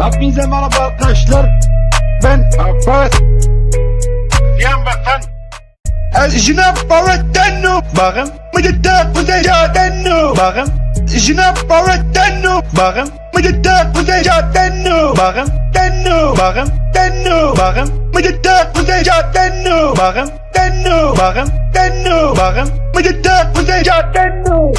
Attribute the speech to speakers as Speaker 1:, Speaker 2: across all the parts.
Speaker 1: Hepinize merhaba arkadaşlar. Ben Abbas.
Speaker 2: Yan batan.
Speaker 1: الجناب باردنو باغم مجدا وزيجاتنو باغم الجناب باردنو باغم مجدا وزيجاتنو باغم تنو باغم تنو باغم مجدا وزيجاتنو باغم تنو باغم تنو باغم مجدا وزيجاتنو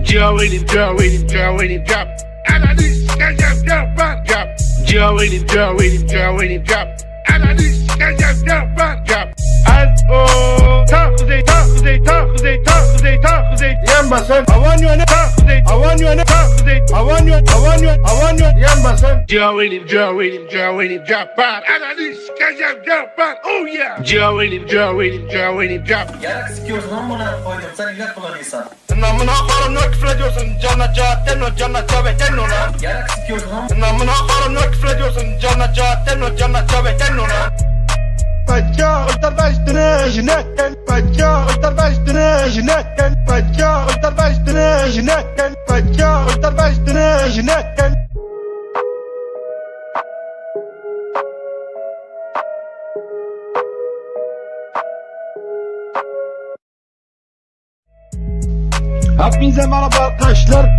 Speaker 2: Jawilim, jawilim, jawilim, jab. Analiz, gazap, jab, jab. Jawilim, jawilim, jawilim, jab. Analiz, gazap, jab. Az-o. Tahuzey, tahuzey, tahuzey, tahuzey, tahuzey.
Speaker 1: Yan basan
Speaker 2: Avan yöne, tahuzey.
Speaker 1: Avan yöne
Speaker 2: Tahuzey.
Speaker 1: Avan yöne Avan yöne Avan yöne Yan basan
Speaker 2: Jawilim, jawilim, jawilim, jab. Analiz, gazap, jab. Oh yeah. Jawilim, jawilim, jawilim, jab.
Speaker 3: Yarak sikiyorsun amına koydum sen illet kullanıyorsan.
Speaker 1: Namına karım ne küfür ediyorsun Cana cahatten o cana cavetten o lan
Speaker 3: Yarak sikiyorsun amına.
Speaker 1: Namına karım ne küfür ediyorsun Cana cahatten o cana cavetten o lan Bacca ıldar baştını jünetten Bacca ıldar baştını jünetten Bacca ıldar baştını jünetten Bacca ıldar baştını jünetten Hepinize merhaba arkadaşlar.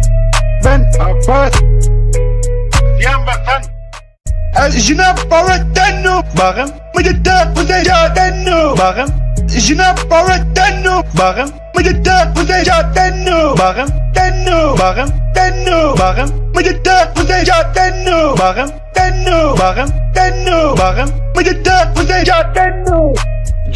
Speaker 1: Ben Abbas.
Speaker 2: Yan batan.
Speaker 1: الجناب باردنو باغم مجدا وزيجاتنو باغم الجناب باردنو باغم مجدا وزيجاتنو باغم تنو باغم تنو باغم مجدا وزيجاتنو باغم تنو باغم تنو باغم مجدا وزيجاتنو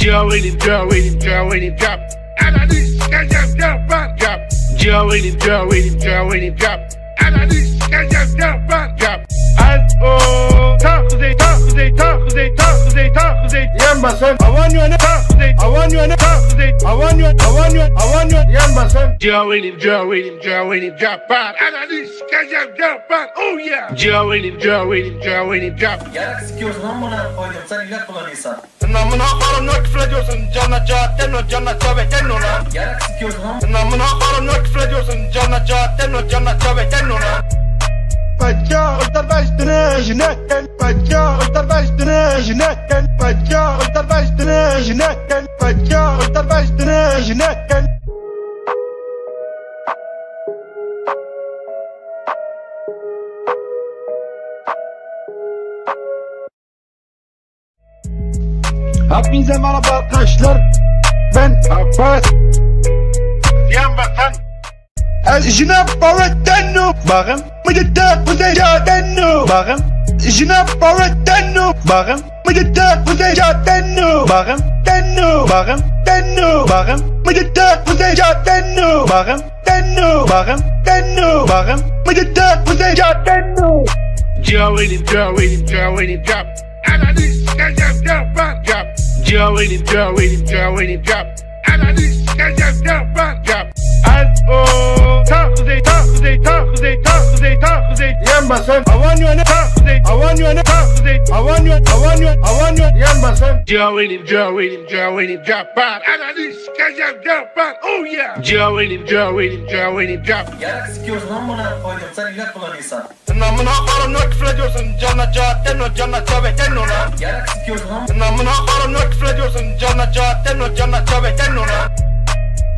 Speaker 2: Jawilim, jawilim, jawilim, jab. Analiz, gazap, jab. Jawilim, jawilim, jawilim, jab. Analiz, gazap, jab. Az-o. Tahuzey, tahuzey, tahuzey, tahuzey, tahuzey.
Speaker 1: Yan basan Avan yöne
Speaker 2: Tahuzey.
Speaker 1: Avan yöne
Speaker 2: Tahuzey.
Speaker 1: Avan yöne Avan yöne Avan yöne Yan basan
Speaker 2: Jawilim, jawilim, jawilim, jab. Analiz, gazap, jab. Oh yeah. Jawilim, jawilim, jawilim, jab.
Speaker 3: Yarak sikiyorsun amına koydum sen illet kullanıyorsan.
Speaker 1: Namına karım ne küfür ediyorsun Cana cahatten o cana cavetten o lan
Speaker 3: Yarak sikiyorsun amına.
Speaker 1: Namına karım ne küfür ediyorsun Cana cahatten o cana cavetten o lan Bacca ıldar baştını jünetten Bacca ıldar baştını jünetten Bacca ıldar baştını jünetten Bacca ıldar baştını jünetten Hepinize merhaba arkadaşlar. Ben Abbas.
Speaker 2: Yan batan.
Speaker 1: الجناب باردنو باغم مجدا وزيجاتنو باغم الجناب باردنو باغم مجدا وزيجاتنو باغم تنو باغم تنو باغم مجدا وزيجاتنو باغم تنو باغم تنو باغم مجدا وزيجاتنو
Speaker 2: Jawilim, jawilim, jawilim, jab. Analiz, gazap, jab. Jawilim, jawilim, jawilim, jab. Analiz, gazap, jab. Az-o. Tahuzey, tahuzey, tahuzey, tahuzey, tahuzey.
Speaker 1: Yan basan Avan yöne
Speaker 2: Tahuzey.
Speaker 1: Avan yöne
Speaker 2: Tahuzey.
Speaker 1: Avan yöne Avan yöne Avan yöne Yan basan
Speaker 2: Jawilim, jawilim, jawilim, jab. Analiz, gazap, jab. Oh yeah. Jawilim, jawilim, jawilim, jab.
Speaker 3: Yarak sikiyorsun amına koydum sen illet kullanıyorsan.
Speaker 1: Namına karım ne küfür ediyorsun Cana cahatten o cana cavetten o lan
Speaker 3: Yarak sikiyorsun amına.
Speaker 1: Namına karım ne küfür ediyorsun Cana cahatten o cana cavetten o lan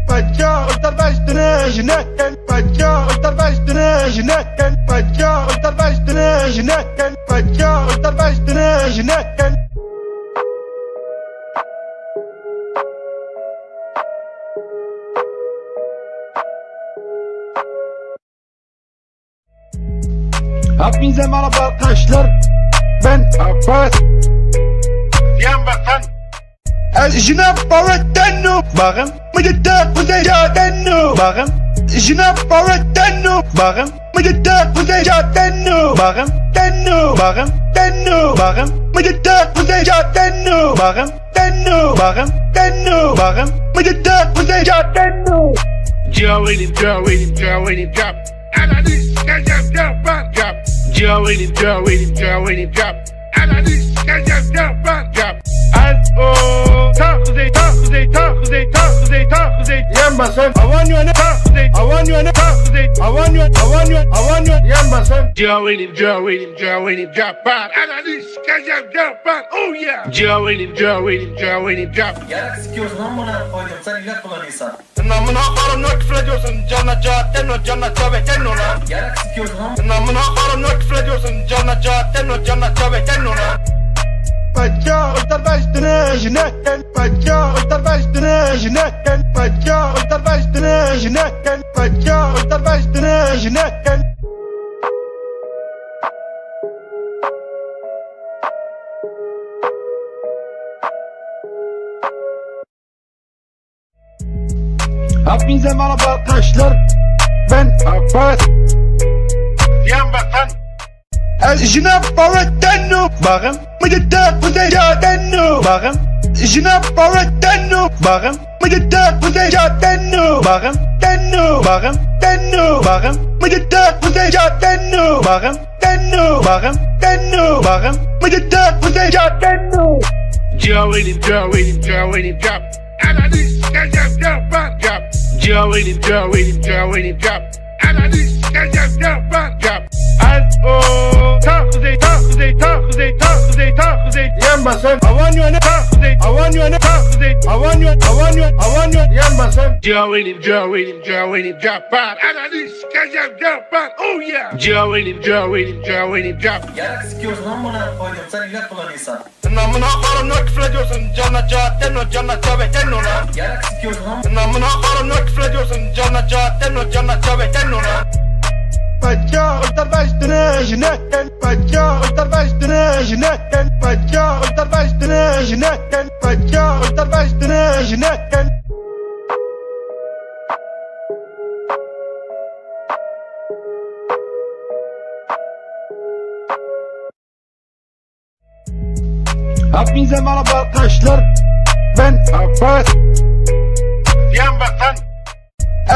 Speaker 1: Bacca ıldar baştını jünetten Bacca ıldar baştını jünetten Bacca ıldar baştını jünetten Bacca ıldar baştını jünetten Hepinize merhaba arkadaşlar. Ben Abbas.
Speaker 2: Yan batan.
Speaker 1: الجناب باردنو باغم مجدا وزيجاتنو باغم الجناب باردنو باغم مجدا وزيجاتنو باغم تنو باغم تنو باغم مجدا وزيجاتنو باغم تنو باغم تنو باغم مجدا وزيجاتنو
Speaker 2: Jawilim, jawilim, jawilim, jab. Analiz, gazap, jab. Jawilim, jawilim, jawilim, jab. Analiz, gazap, jab. Az-o. Kuzey, Kuzey, Kuzey, Kuzey, Kuzey.
Speaker 1: Yembasan. I want you on it.
Speaker 2: Kuzey,
Speaker 1: I want you on it.
Speaker 2: Kuzey.
Speaker 1: I want you. I want you. I want you. Yembasan.
Speaker 2: Joe William, drop out. Analiz, kazan, drop out. Oh yeah. Joe William, drop.
Speaker 3: Yarak sikiyorsun amına koydum sen ilaç kullanıyorsan.
Speaker 1: Namına karım ne küfür ediyorsun? Canına cahatten o canına tövbeten ona.
Speaker 3: Yarak sikiyorsun amına.
Speaker 1: Namına karım ne küfür ediyorsun? Canına cahatten o canına tövbeten ona. Bacca uçtar baştını jinetten. Bacca uçtar baştını jinetten. Bacca uçtar baştını jinetten. Bacca uçtar baştını jinetten. Hepinize merhaba arkadaşlar. Ben Abbas.
Speaker 2: Yembasan.
Speaker 1: Jine Paretenu. Bakın. Mıcıda Kuzeycaatenu. Bakın. Jine Paretenu. Bakın. Mıcıda Kuzeycaatenu. Bakın. Tenu. Bakın. Tenu. Bakın. Mıcıda Kuzeycaatenu. Bakın. Tenu. Bakın. Tenu. Bakın. Mıcıda Kuzeycaatenu.
Speaker 2: Joe William, drop. Analiz, kazan, drop out. Joe William, drop. Analiz, kazan, drop. Az o. Kuzey, Kuzey.
Speaker 1: Yembasan. I want you on it.
Speaker 2: Kuzey,
Speaker 1: I want you on it.
Speaker 2: Kuzey.
Speaker 1: I want you. I want you. I want you. Yembasan.
Speaker 2: Joe William, drop out. Analiz, kazan, drop out. Oh yeah. Joe William, drop.
Speaker 3: Yarak sikiyorsun amına koydum sen ilaç kullanıyorsan.
Speaker 1: Namına karım ne küfür ediyorsun? Canına cahatten o canına tövbeten ona.
Speaker 3: Yarak sikiyorsun amına.
Speaker 1: Namına karım ne küfür ediyorsun? Canına cahatten o canına tövbeten ona. Bacca uçtar baştını jinetten. Bacca uçtar baştını jinetten. Bacca uçtar baştını jinetten. Bacca uçtar baştını jinetten. Hepinize merhaba arkadaşlar. Ben Abbas.
Speaker 2: Yembasan.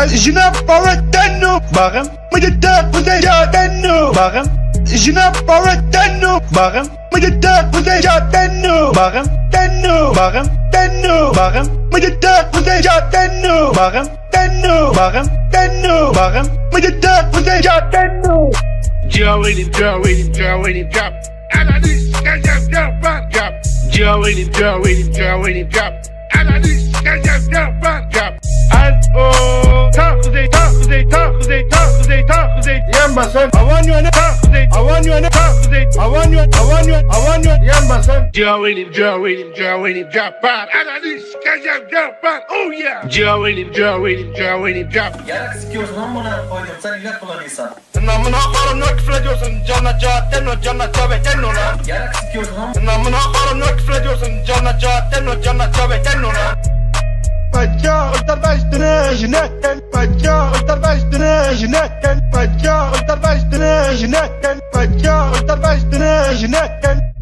Speaker 1: Jine Paretenu. Bakın. Mıcıda Kuzeycaatenu. Bakın. Jine Paretenu. Bakın. Mıcıda Kuzeycaatenu. Bakın. Tenu. Bakın. Tenu. Bakın. Mıcıda Kuzeycaatenu. Bakın. Tenu. Bakın. Tenu. Bakın. Mıcıda Kuzeycaatenu.
Speaker 2: Joe William, drop. Analiz, kazan, drop out. Joe William, drop. Analiz, kazan, drop. Az o. Kuzey, Kuzey.
Speaker 1: Yembasan. I want you on it.
Speaker 2: Kuzey,
Speaker 1: I want you on it.
Speaker 2: Kuzey.
Speaker 1: I want you. I want you. I want you. Yembasan.
Speaker 2: Joe William, drop out. Analiz, kazan, drop out. Oh yeah. Joe William, drop.
Speaker 3: Yarak sikiyorsun amına koydum sen ilaç kullanıyorsan.
Speaker 1: Namına karım ne küfür ediyorsun? Canına cahatten o canına tövbeten ona.
Speaker 3: Yarak sikiyorsun amına.
Speaker 1: Namına karım ne küfür ediyorsun? Canına cahatten o canına tövbeten ona. Bacca uçtar baştını jinetten. Bacca uçtar baştını jinetten. Bacca uçtar baştını jinetten. Bacca uçtar baştını jinetten.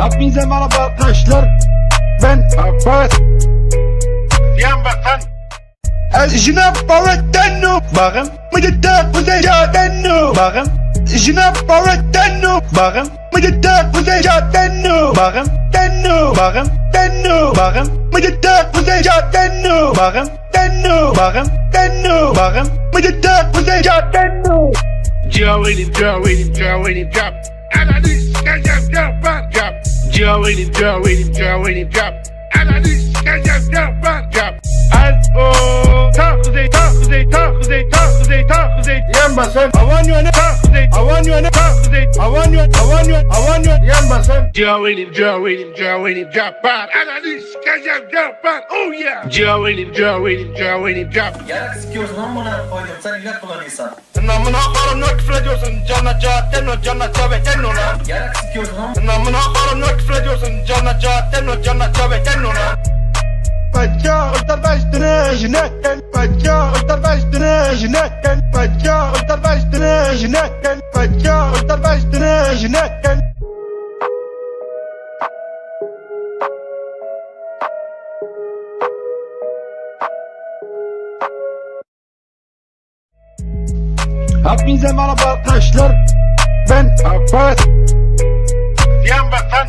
Speaker 1: Hepinize merhaba arkadaşlar. Ben Abbas.
Speaker 2: Yembasan.
Speaker 1: Jine Paretenu. Bakın. Mıcıda Kuzeycaatenu. Bakın. Jine Paretenu. Bakın. Mıcıda Kuzeycaatenu. Bakın. Tenu. Bakın. Tenu. Bakın. Mıcıda Kuzeycaatenu. Bakın. Tenu. Bakın. Tenu. Bakın. Mıcıda Kuzeycaatenu.
Speaker 2: Joe William, drop. Analiz, kazan, drop out. Joe William, drop. Analiz, kazan, drop. Az o. Kuzey,
Speaker 1: Yembasan. I want you on it.
Speaker 2: Kuzey,
Speaker 1: I want you on it.
Speaker 2: Kuzey.
Speaker 1: I want you. I want you. I want you. Yembasan.
Speaker 2: Joe William, drop out. Analiz, kazan, drop out. Oh yeah. Joe William, drop.
Speaker 3: Yarak sikiyorsun amına koydum sen ilaç kullanıyorsan.
Speaker 1: Namına karım ne küfür ediyorsun? Canına cahatten o canına tövbeten ona.
Speaker 3: Yarak sikiyorsun amına.
Speaker 1: Namına karım ne küfür ediyorsun? Canına cahatten o canına tövbeten ona. Bacca uçtar baştını jinetten. Bacca uçtar baştını jinetten. Bacca uçtar baştını jinetten. Bacca uçtar baştını jinetten. Hepinize merhaba arkadaşlar. Ben Abbas.
Speaker 2: Yan batan.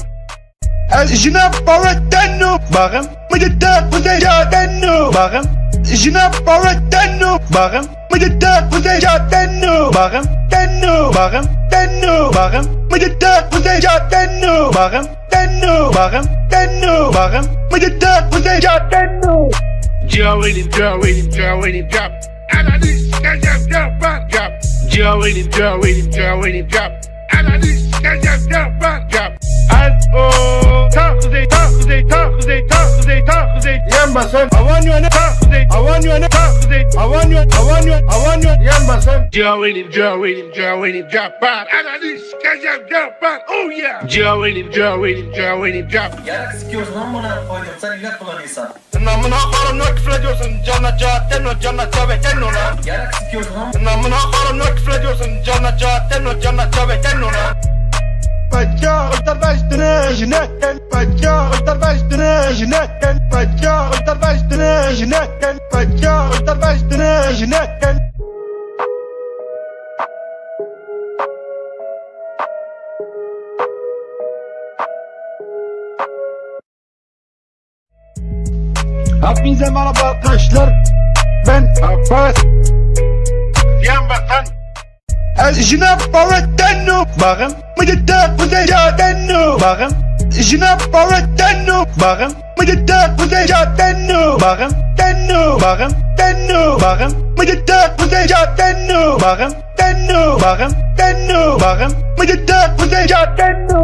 Speaker 1: الجناب باردنو باغم مجدا وزيجاتنو باغم الجناب باردنو باغم مجدا وزيجاتنو باغم تنو باغم تنو باغم مجدا وزيجاتنو باغم تنو باغم تنو باغم مجدا وزيجاتنو
Speaker 2: Joe'nin drop. Analiz kazan drop. Joe'nin drop. Analiz kazan drop. Az o tahzey.
Speaker 1: Yan basın
Speaker 2: Avan yöne tahzey.
Speaker 1: Avan yan basın
Speaker 2: Joe'nin drop. Analiz kazan drop. Oh yeah. Joe'nin drop.
Speaker 3: Yarak sikiyorsun amına koydum. Sen ilaç kullanıyorsan.
Speaker 1: Namına haram ne küfür ediyorsun Canla canla tövbe lan
Speaker 3: Yarak sikiyorsun amına.
Speaker 1: Namına haram ne küfür ediyorsun Canla tövbe lan Bacca ultar baştını jinakken Bacca ultar baştını jinakken Bacca ultar baştını jinakken Bacca ultar baştını jinakken Hepinize merhaba arkadaşlar. Ben Abbas.
Speaker 2: Yan batan.
Speaker 1: الجناب باردنو باغم مجدا وزيجاتنو باغم الجناب باردنو باغم مجدا وزيجاتنو باغم تنو باغم تنو باغم مجدا وزيجاتنو باغم تنو باغم تنو باغم مجدا وزيجاتنو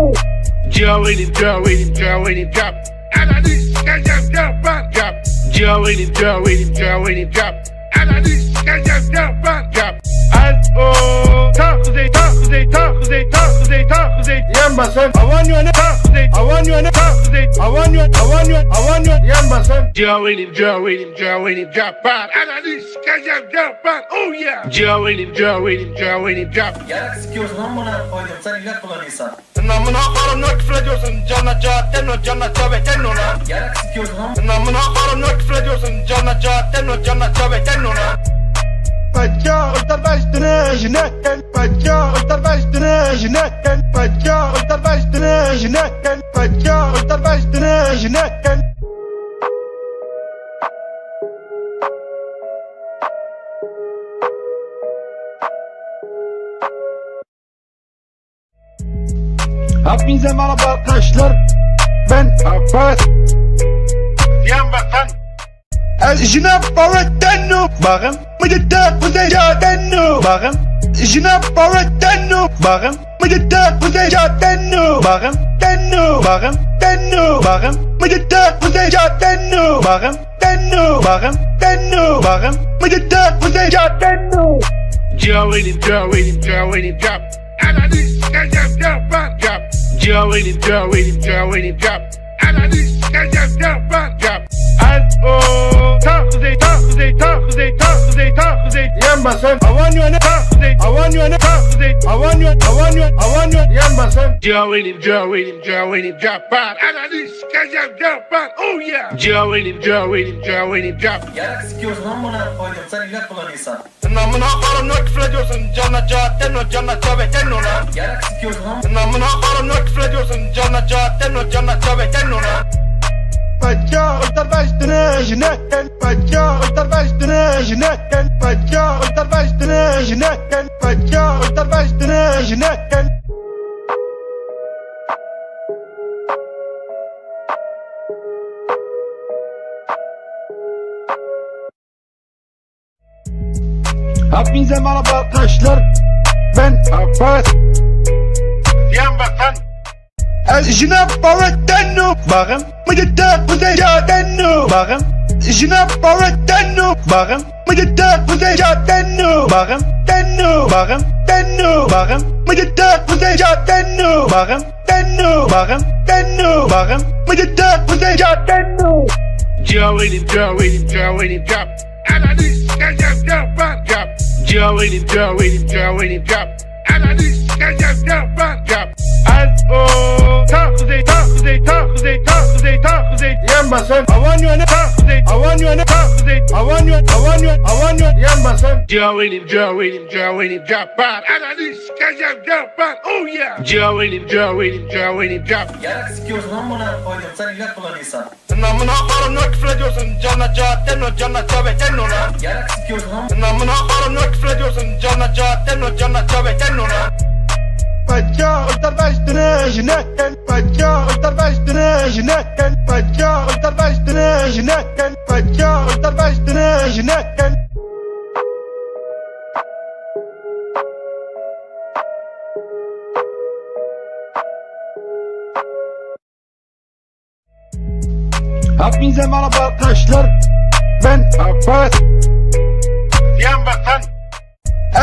Speaker 2: Joe'nin drop. Analiz kazan drop. Joe'nin drop. Analiz kazan drop. Az o tahzey.
Speaker 1: Yan basın
Speaker 2: Avan yöne tahzey.
Speaker 1: yan basın
Speaker 2: Joe'nin drop. Analiz kazan drop. Oh yeah. Joe'nin drop.
Speaker 3: Yarak sikiyorsun amına koydum. Sen ilaç kullanıyorsan.
Speaker 1: Namına haram ne küfür ediyorsun Canla tövbe lan
Speaker 3: Yarak sikiyorsun amına.
Speaker 1: Namına haram ne küfür ediyorsun Canla tövbe lan Bacca ultar baştını jinakken Bacca ultar baştını jinakken Bacca ultar baştını jinakken Bacca ultar baştını jinakken Hepinize merhaba arkadaşlar. Ben Abbas.
Speaker 2: Yan batan.
Speaker 1: الجناب باردنو باغم مجدا وزيجاتنو باغم الجناب باردنو باغم مجدا وزيجاتنو باغم تنو باغم تنو باغم مجدا وزيجاتنو باغم تنو باغم تنو باغم مجدا وزيجاتنو
Speaker 2: Joe'nin drop. Analiz kazan drop. Joe'nin drop. Analiz kazan drop. Az o tahzey.
Speaker 1: Yan basın
Speaker 2: Avan yöne tahzey.
Speaker 1: yan basın
Speaker 2: Joe'nin drop. Analiz kazan drop. Oh yeah. Joe'nin drop.
Speaker 3: Yarak sikiyorsun amına koydum. Sen ilaç kullanıyorsan.
Speaker 1: Namına haram ne küfür ediyorsun Canla tövbe lan
Speaker 3: Yarak sikiyorsun amına.
Speaker 1: Namına haram ne küfür ediyorsun Canla tövbe lan Bacca ultar baştını jinakken Bacca ultar baştını jinakken Bacca ultar baştını jinakken Bacca ultar baştını jinakken Hepinize merhaba arkadaşlar. Ben Abbas.
Speaker 2: Yan batan.
Speaker 1: الجناب باردنو باغم مجدا وزيجاتنو باغم الجناب باردنو باغم مجدا وزيجاتنو باغم تنو باغم تنو باغم مجدا وزيجاتنو باغم تنو باغم تنو باغم مجدا وزيجاتنو
Speaker 2: Joe'nin drop. Analiz kazan drop. Joe'nin drop. Analiz kazan drop. Az o tahzey.
Speaker 1: yan basın. I want you in the I want you in the I want you, I want you, I want you yan basın.
Speaker 2: Joe in him, Joe in him, Joe in him, drop out. Analiz sikeceğim, drop out. Oh yeah. Joe in him, Joe in him, Joe in him, drop.
Speaker 3: Yarak sikiyorsun amına koydum sen ilaç kullanıyorsan.
Speaker 1: Namına karım ne küfür ediyorsun cana cahatten o cana çabetten ona.
Speaker 3: Yarak sikiyorsun amına.
Speaker 1: Namına karım ne küfür ediyorsun cana cahatten o cana çabetten ona. Bacca ultar baştını jinakken bacca ultar baştını jinakken bacca ultar baştını jinakken bacca ultar baştını jinakken. Hepinize merhaba arkadaşlar. Ben Abbas.
Speaker 2: Yan basan.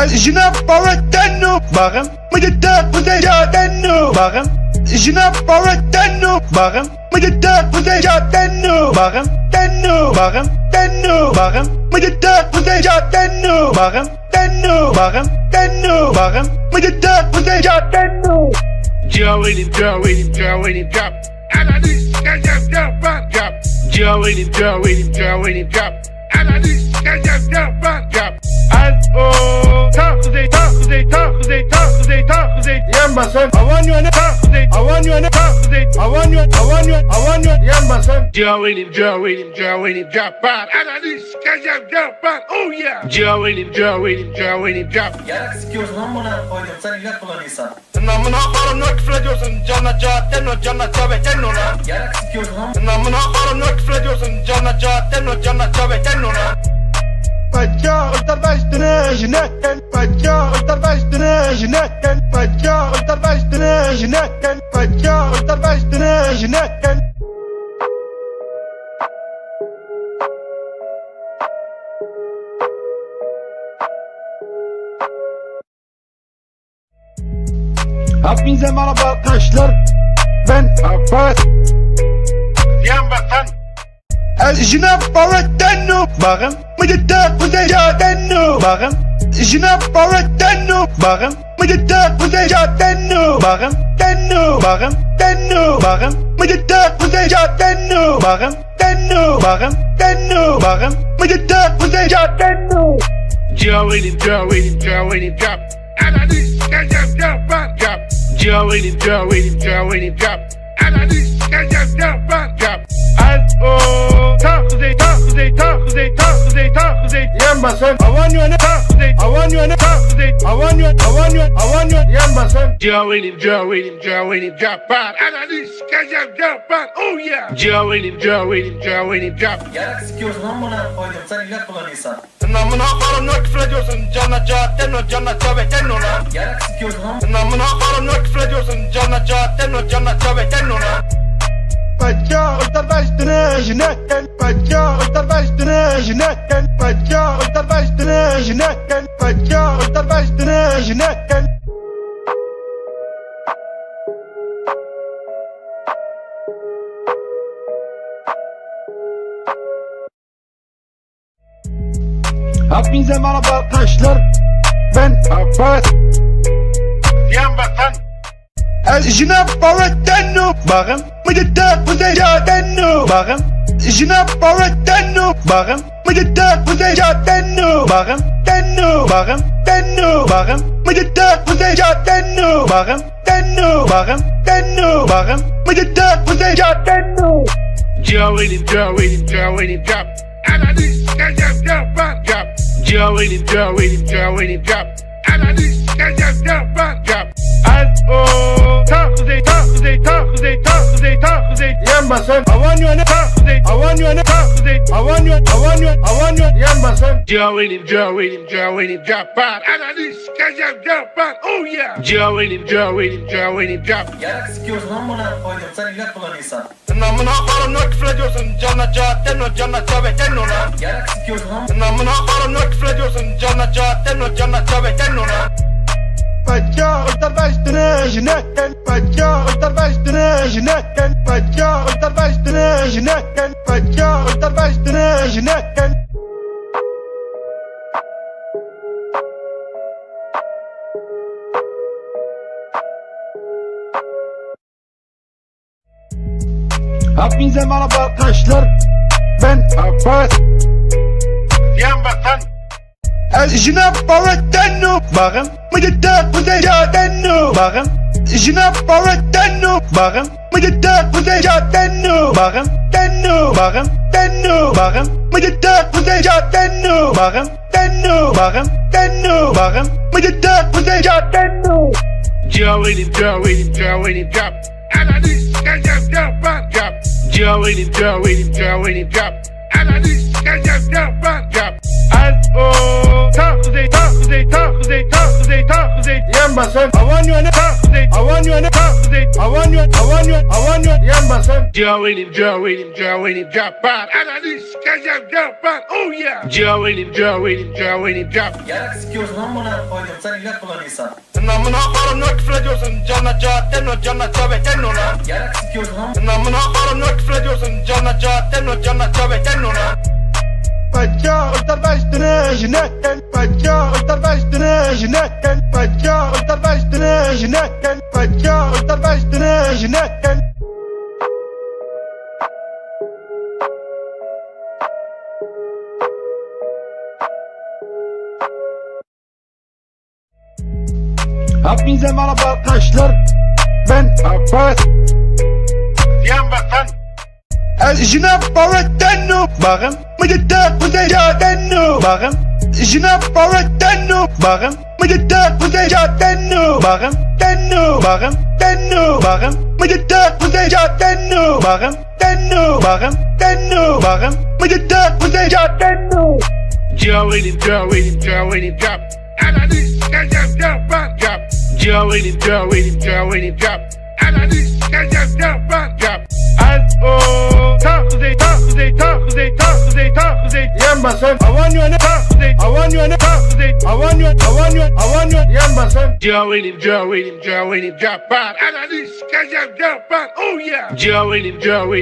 Speaker 1: الجناب باردنو باغم مجدك وزيجاتنو باغم الجناب باردنو باغم مجدك وزيجاتنو باغم تنو باغم تنو باغم مجدك وزيجاتنو باغم تنو باغم تنو باغم مجدك وزيجاتنو.
Speaker 2: Joe in him, Joe in him, Joe in him, drop. Analiz sikeceğim, drop out, drop. Joe in him, Joe in him, Joe in him, drop. Analiz sikeceğim, drop out, drop.
Speaker 1: Az o tak kuzey tak kuzey tak kuzey tak kuzey tak kuzey yan basın. I want you in the tak kuzey I want you in the tak kuzey I want you I want you I want you yan basın.
Speaker 2: Joe in him, Joe in him, Joe in him, drop out. Analiz sikeceğim, drop out. Oh yeah. Joe in him, Joe in him, Joe in him, drop.
Speaker 3: Yarak sikiyorsun amına koydum sen ilaç kullanıyorsan.
Speaker 1: Namına karım ne küfür ediyorsun cana cahatten o cana çabetten ona.
Speaker 3: Yarak sikiyorsun amına.
Speaker 1: Namına karım ne küfür ediyorsun cana cahatten o cana çabetten ona. Bacca ultar baştını jinakken bacca ultar baştını jinakken bacca ultar baştını jinakken bacca ultar baştını jinakken. Hepinize merhaba arkadaşlar. Ben Abbas.
Speaker 2: Yan basan.
Speaker 1: الجناب باردنو باغم مجدك وزيجاتنو باغم الجناب باردنو باغم مجدك وزيجاتنو باغم تنو باغم تنو باغم مجدك وزيجاتنو باغم تنو باغم تنو باغم مجدك وزيجاتنو.
Speaker 2: Joe in him, Joe in him, Joe in him, drop. Analiz sikeceğim, drop out, drop. Joe in him, Joe in him, Joe in him, drop. Analiz sikeceğim, drop out, drop.
Speaker 1: Az o tak kuzey tak kuzey tak kuzey tak kuzey tak kuzey yan basın. I want you in the tak kuzey I want you in the tak kuzey I want you I want you I want you yan basın.
Speaker 2: Joe in him, Joe in him, Joe in him, drop out. Analiz sikeceğim, drop out. Oh yeah. Joe in him, Joe in him, Joe in him, drop.
Speaker 3: Yarak sikiyorsun amına koydum sen ilaç kullanıyorsan.
Speaker 1: Namına karım ne küfür ediyorsun cana cahatten o cana çabetten ona.
Speaker 3: Yarak sikiyorsun amına.
Speaker 1: Namına karım ne küfür ediyorsun cana cahatten o cana çabetten ona. Bacca ultar baştını jinakken bacca ultar baştını jinakken bacca ultar baştını jinakken bacca ultar baştını jinakken. Hepinize merhaba arkadaşlar. Ben Abbas.
Speaker 2: Yan basan.
Speaker 1: الجناب باردنو باغم مجدك وزيجاتنو باغم الجناب باردنو باغم مجدك وزيجاتنو باغم تنو باغم تنو باغم مجدك وزيجاتنو باغم تنو باغم تنو باغم مجدك وزيجاتنو.
Speaker 2: Joe in him, Joe in him, Joe in him, drop. Analiz sikeceğim, drop out, drop. Joe in him, Joe in him, Joe in him, drop. Analiz sikeceğim, drop out, drop.
Speaker 1: Az o tak kuzey tak kuzey tak kuzey tak kuzey tak kuzey yan basın. I want you in the tak kuzey I want you in the tak kuzey I want you I want you I want you yan basın.
Speaker 2: Joe in him, Joe in him, Joe in him, drop out. Analiz sikeceğim, drop out. Oh yeah. Joe in him, Joe in him, Joe in him, drop.
Speaker 3: Yarak sikiyorsun amına koydum sen ilaç kullanıyorsan.
Speaker 1: Namına karım ne küfür ediyorsun cana cahatten o cana çabetten ona.
Speaker 3: Yarak sikiyorsun amına.
Speaker 1: Namına karım ne küfür ediyorsun cana cahatten o cana çabetten ona. Bacca ultar baştını jinakken bacca ultar baştını jinakken bacca ultar baştını jinakken bacca ultar baştını jinakken. Hepinize Hepinize merhaba arkadaşlar. Ben Abbas.
Speaker 2: Yan batan.
Speaker 1: Jina Paratano. Bakın. Mıcıda Kuzeyatano. Bakın. Jina Paratano. Bakın. Mıcıda Kuzeyatano. Bakın. Tano. Bakın. Tano. Bakın. Mıcıda Kuzeyatano. Bakın. Tano. Bakın. Tano. Bakın. Mıcıda Kuzeyatano.
Speaker 2: Joe in him, drop. And I need drop. Joe in him, drop. And I need drop.
Speaker 1: Az o tak kuzey yan basan avan yöne tak kuzey avan yöne yan basan
Speaker 2: Joe in him, drop. And I need drop. Oh yeah. Joe in him, drop.
Speaker 3: Yarak sikiyorsun amına koydum sen ilaç kullanıyorsan.
Speaker 1: Namına koyarım ne küfür ediyorsun canına canına çabeten ona
Speaker 3: Yarak sikiyorsun amına.
Speaker 1: Namına koyarım ne küfür ediyorsun canına çabeten ona Pacha ultar baştına jineken Pacha ultar baştına jineken Pacha ultar baştına jineken Pacha ultar baştına jineken Hepinize merhaba arkadaşlar. Ben Abbas.
Speaker 2: Yan batan.
Speaker 1: Jina Paratano. Bakın. Mıcıda Kuzeyatano. Bakın. Jina Paratano. Bakın. Mıcıda Kuzeyatano. Bakın. Tano. Bakın. Tano. Bakın. Mıcıda Kuzeyatano. Bakın. Tano. Bakın. Tano. Bakın. Mıcıda Kuzeyatano.
Speaker 2: Joe in him, drop. And I need drop. Joe in him, drop. And I need drop.
Speaker 1: Az o tak kuzey yan basan avan yöne tak kuzey avan yöne yan basan
Speaker 2: Joe in him, drop. And I need drop. Oh yeah. Joe in him, drop.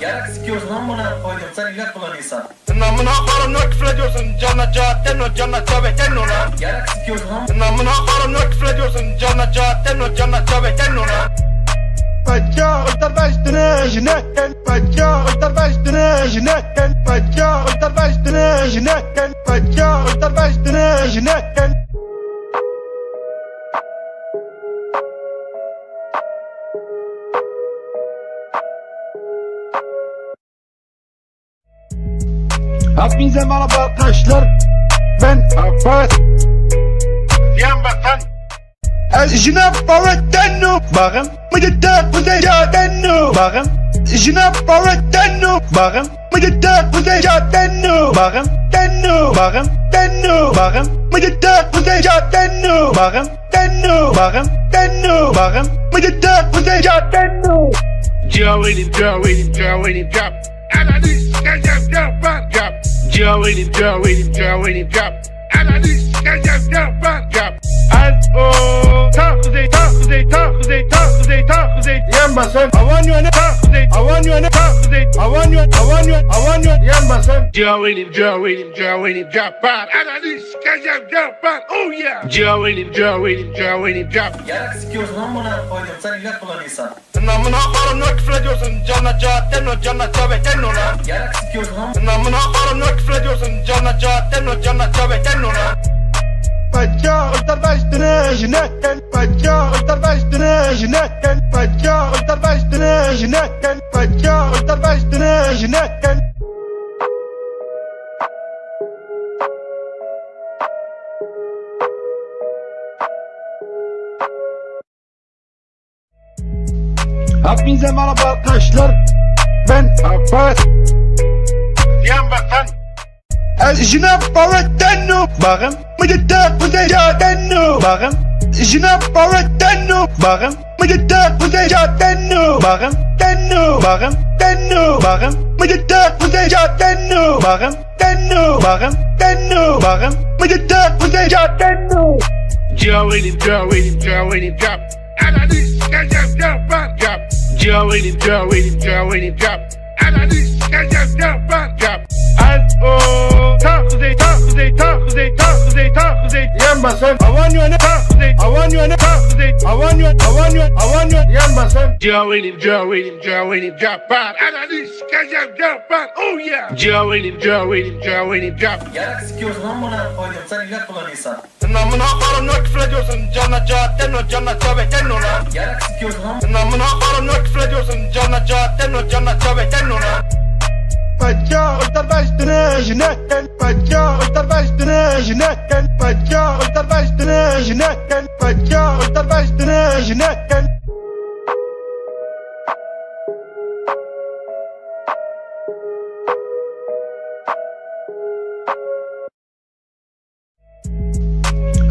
Speaker 3: Yarak sikiyorsun amına koydum sen ilaç kullanıyorsan.
Speaker 1: Namına koyarım ne küfür ediyorsun canına çabeten ona
Speaker 3: Yarak sikiyorsun amına.
Speaker 1: Namına koyarım ne küfür ediyorsun canına çabeten ona Pacha ultar baştına jineken Pacha ultar baştına jineken Pacha ultar baştına jineken Pacha ultar baştına jineken Hepinize merhaba arkadaşlar. Ben Abbas.
Speaker 2: Yan batan.
Speaker 1: Jina Paratano. Bakın. Mıcıda Kuzeyatano. Bakın. Jina Paratano. Bakın. Mıcıda Kuzeyatano. Bakın. Tano. Bakın. Tano. Bakın. Mıcıda Kuzeyatano. Bakın. Tano. Bakın. Tano. Bakın. Mıcıda Kuzeyatano.
Speaker 2: Joe in him, drop. And I need drop. Joe in him, drop. And I need drop.
Speaker 1: Az o tak kuzey yan basan avan yöne tak kuzey avan yöne yan basan
Speaker 2: Joe in him, drop. And I need drop. Oh yeah. Joe in him, drop.
Speaker 3: Yarak sikiyorsun amına koydum sen ilaç kullanıyorsan.
Speaker 1: Namına koyarım ne küfür ediyorsun canına çabeten ona
Speaker 3: Yarak sikiyorsun amına.
Speaker 1: Namına koyarım ne küfür ediyorsun canına çabeten ona Pacha ultar baştına jineken Pacha ultar baştına jineken Pacha ultar baştına jineken Pacha ultar baştına jineken Hepinize merhaba arkadaşlar. Ben Abbas.
Speaker 2: Yan batan.
Speaker 1: Jina Paratano. Bakın. Mıcıda Kuzeyatano. Bakın. Jina Paratano. Bakın. Mıcıda Kuzeyatano. Bakın. Tano. Bakın. Tano. Bakın. Mıcıda Kuzeyatano. Bakın. Tano. Bakın. Tano. Bakın. Mıcıda Kuzeyatano.
Speaker 2: Joe in him, drop. And I need drop. Joe in him, drop. And I need drop.
Speaker 1: Az o tak kuzey Yan basan. I want you on it. I want you on it. I want you. Yan basan.
Speaker 2: Joelim, drop out. Analiz, kazan, drop out. Oh yeah. Joelim, drop.
Speaker 3: Yarak sikiyorsun amına koydum sen ilaç kullanıyorsan.
Speaker 1: Namına koyarım ne küfür ediyorsun. Canına cahatten o canına çabeten ona.
Speaker 3: Yarak sikiyorsun amına.
Speaker 1: Namına koyarım ne küfür ediyorsun. Canına cahatten o canına çabeten ona. Bacca ultar baştını jinetten. Bacca ultar baştını jinetten. Bacca ultar baştını jinetten. Bacca ultar baştını jinetten.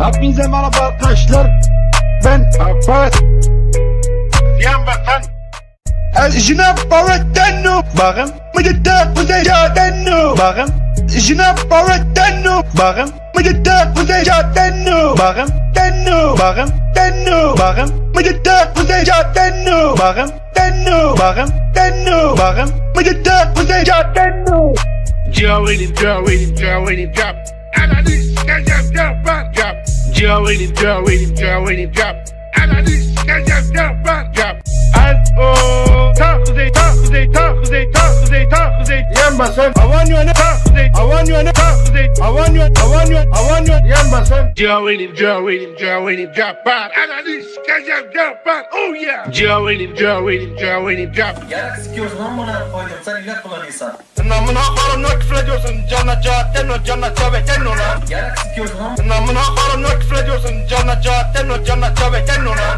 Speaker 1: Hepinize merhaba arkadaşlar. Ben Abbas.
Speaker 2: Yan basan.
Speaker 1: Jinab Baratenu. Bakın. Mıcıda kuzey cadenu. Bakın. Jinab Baratenu. Bakın. Mıcıda kuzey cadenu. Bakın. Denu. Bakın. Denu. Bakın. Mıcıda kuzey cadenu. Bakın. Denu. Bakın. Denu. Bakın. Mıcıda kuzey cadenu.
Speaker 2: Joelim, drop. Analiz, kazan, drop out. Joelim, drop. Analiz, kazan, drop out.
Speaker 1: Yan basan. I want you on it. I want you on it. I want you. Yan basan.
Speaker 2: Joelim, drop out. Analiz, kazan, drop out. Oh yeah. Joelim, drop.
Speaker 3: Yarak sikiyorsun amına koydum sen ilaç kullanıyorsan.
Speaker 1: Namına koyarım ne küfür ediyorsun. Canına cahatten o canına çabeten ona.
Speaker 3: Yarak sikiyorsun amına.
Speaker 1: Namına koyarım ne küfür ediyorsun. Canına cahatten o canına çabeten ona.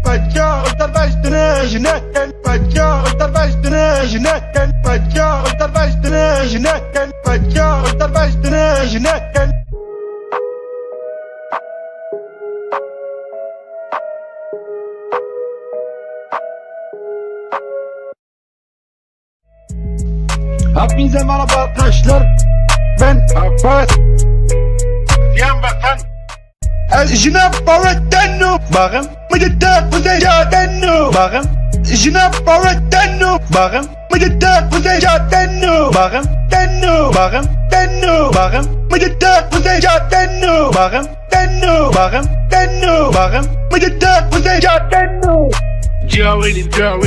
Speaker 1: Bacca ultar baştını jinetten. Bacca ultar baştını jinetten. Bacca ultar baştını jinetten. Bacca ultar baştını jinetten. Hepinize merhaba arkadaşlar. Ben Abbas.
Speaker 2: Yan basan.
Speaker 1: Jinab Baratenu. Bakın. Mıcıda kuzey cadenu. Bakın. Jinab Baratenu. Bakın. Mıcıda kuzey cadenu. Bakın. Denu. Bakın. Denu. Bakın. Mıcıda kuzey cadenu. Bakın. Denu. Bakın. Denu. Bakın. Mıcıda kuzey cadenu.
Speaker 2: Joelim, drop.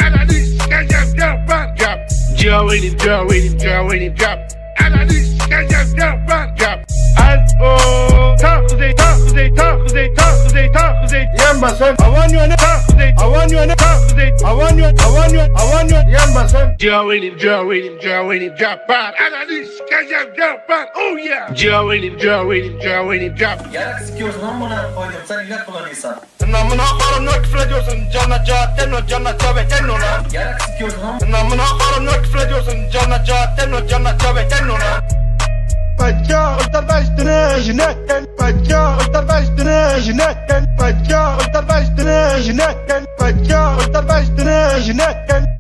Speaker 2: Analiz, kazan, drop out. Joelim, drop. Analiz, kazan, drop out.
Speaker 1: Yan basan. I want you on it. I want you on it. I want you. Yan basan.
Speaker 2: Joelim, drop out. Analiz, kazan, drop out. Oh yeah. Joelim, drop.
Speaker 3: Yarak sikiyorsun amına koydum sen ilaç kullanıyorsan.
Speaker 1: Namına koyarım ne küfür ediyorsun. Canına cahatten o canına çabeten ona.
Speaker 3: Yarak sikiyorsun amına.
Speaker 1: Namına koyarım ne küfür ediyorsun. Canına cahatten o canına çabeten ona. Bacca ultar baştını jinetten. Bacca ultar baştını jinetten. Bacca ultar baştını jinetten. Bacca ultar baştını jinetten.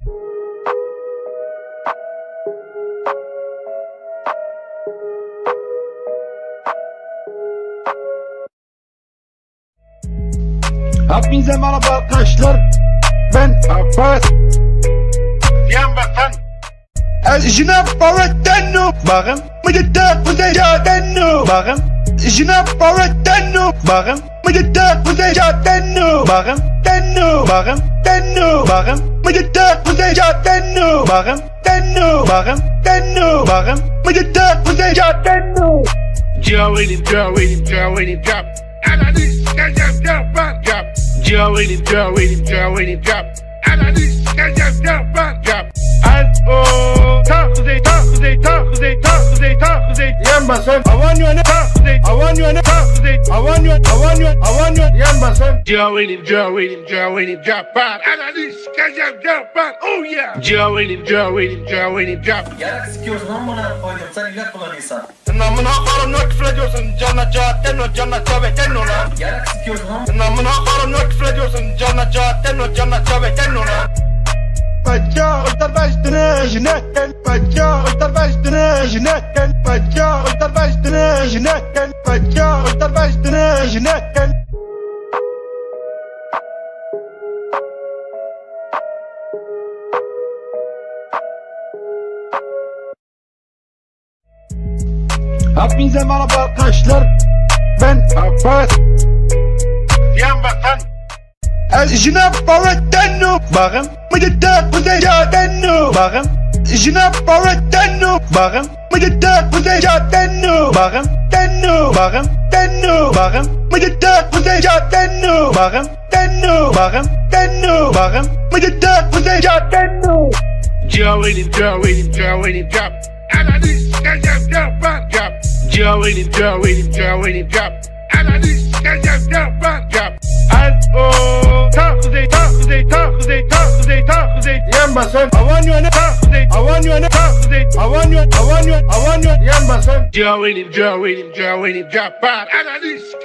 Speaker 1: Hepinize merhaba arkadaşlar. Ben Abbas.
Speaker 2: Yan basan.
Speaker 1: Jinab Baratenu. Bakın. Mıcıda kuzey cadenu. Bakın. Jinab Baratenu. Bakın. Mıcıda kuzey cadenu. Bakın. Denu. Bakın. Denu. Bakın. Mıcıda kuzey cadenu. Bakın. Denu. Bakın. Denu. Bakın. Mıcıda kuzey cadenu.
Speaker 2: Joelim, drop. Analiz, kazan, drop out. Joelim, drop. Analiz, kazan, drop out.
Speaker 1: Yan basan. I want you on it. I want you on it. I want you. Yan basan.
Speaker 2: Joelim, drop out. Analiz, kazan, drop out. Oh yeah. Joelim, drop.
Speaker 3: Yarak sikiyorsun amına koydum sen ilaç kullanıyorsan.
Speaker 1: Namına koyarım ne küfür ediyorsun. Canına cahatten o canına çabeten ona.
Speaker 3: Yarak sikiyorsun amına.
Speaker 1: Namına koyarım ne küfür ediyorsun. Canına cahatten o canına çabeten ona. Bacca ultar baştını jinetten. Bacca ultar baştını jinetten. Bacca ultar baştını jinetten. Bacca ultar baştını jinetten. Hepinize merhaba arkadaşlar. Ben Abbas.
Speaker 2: Yan basan.
Speaker 1: Jnab Baratano. Bakın. Mıcıda Kuzeycaatano. Bakın. Jnab Baratano. Bakın. Mıcıda Kuzeycaatano. Bakın. Tenno. Bakın. Tenno. Bakın. Mıcıda Kuzeycaatano. Bakın. Tenno. Bakın. Tenno. Bakın. Mıcıda Kuzeycaatano.
Speaker 2: Joe in him, Joe in him, Joe in him, drop. Analyst, drop. Joe in him, Joe in him, Joe in him, drop. Analyst, drop.
Speaker 1: Yan basan. Avan yöne. Avan yöne. Avan yöne. Yan basan.
Speaker 2: Joe in him, Joe in him, Joe in him, drop. Analyst,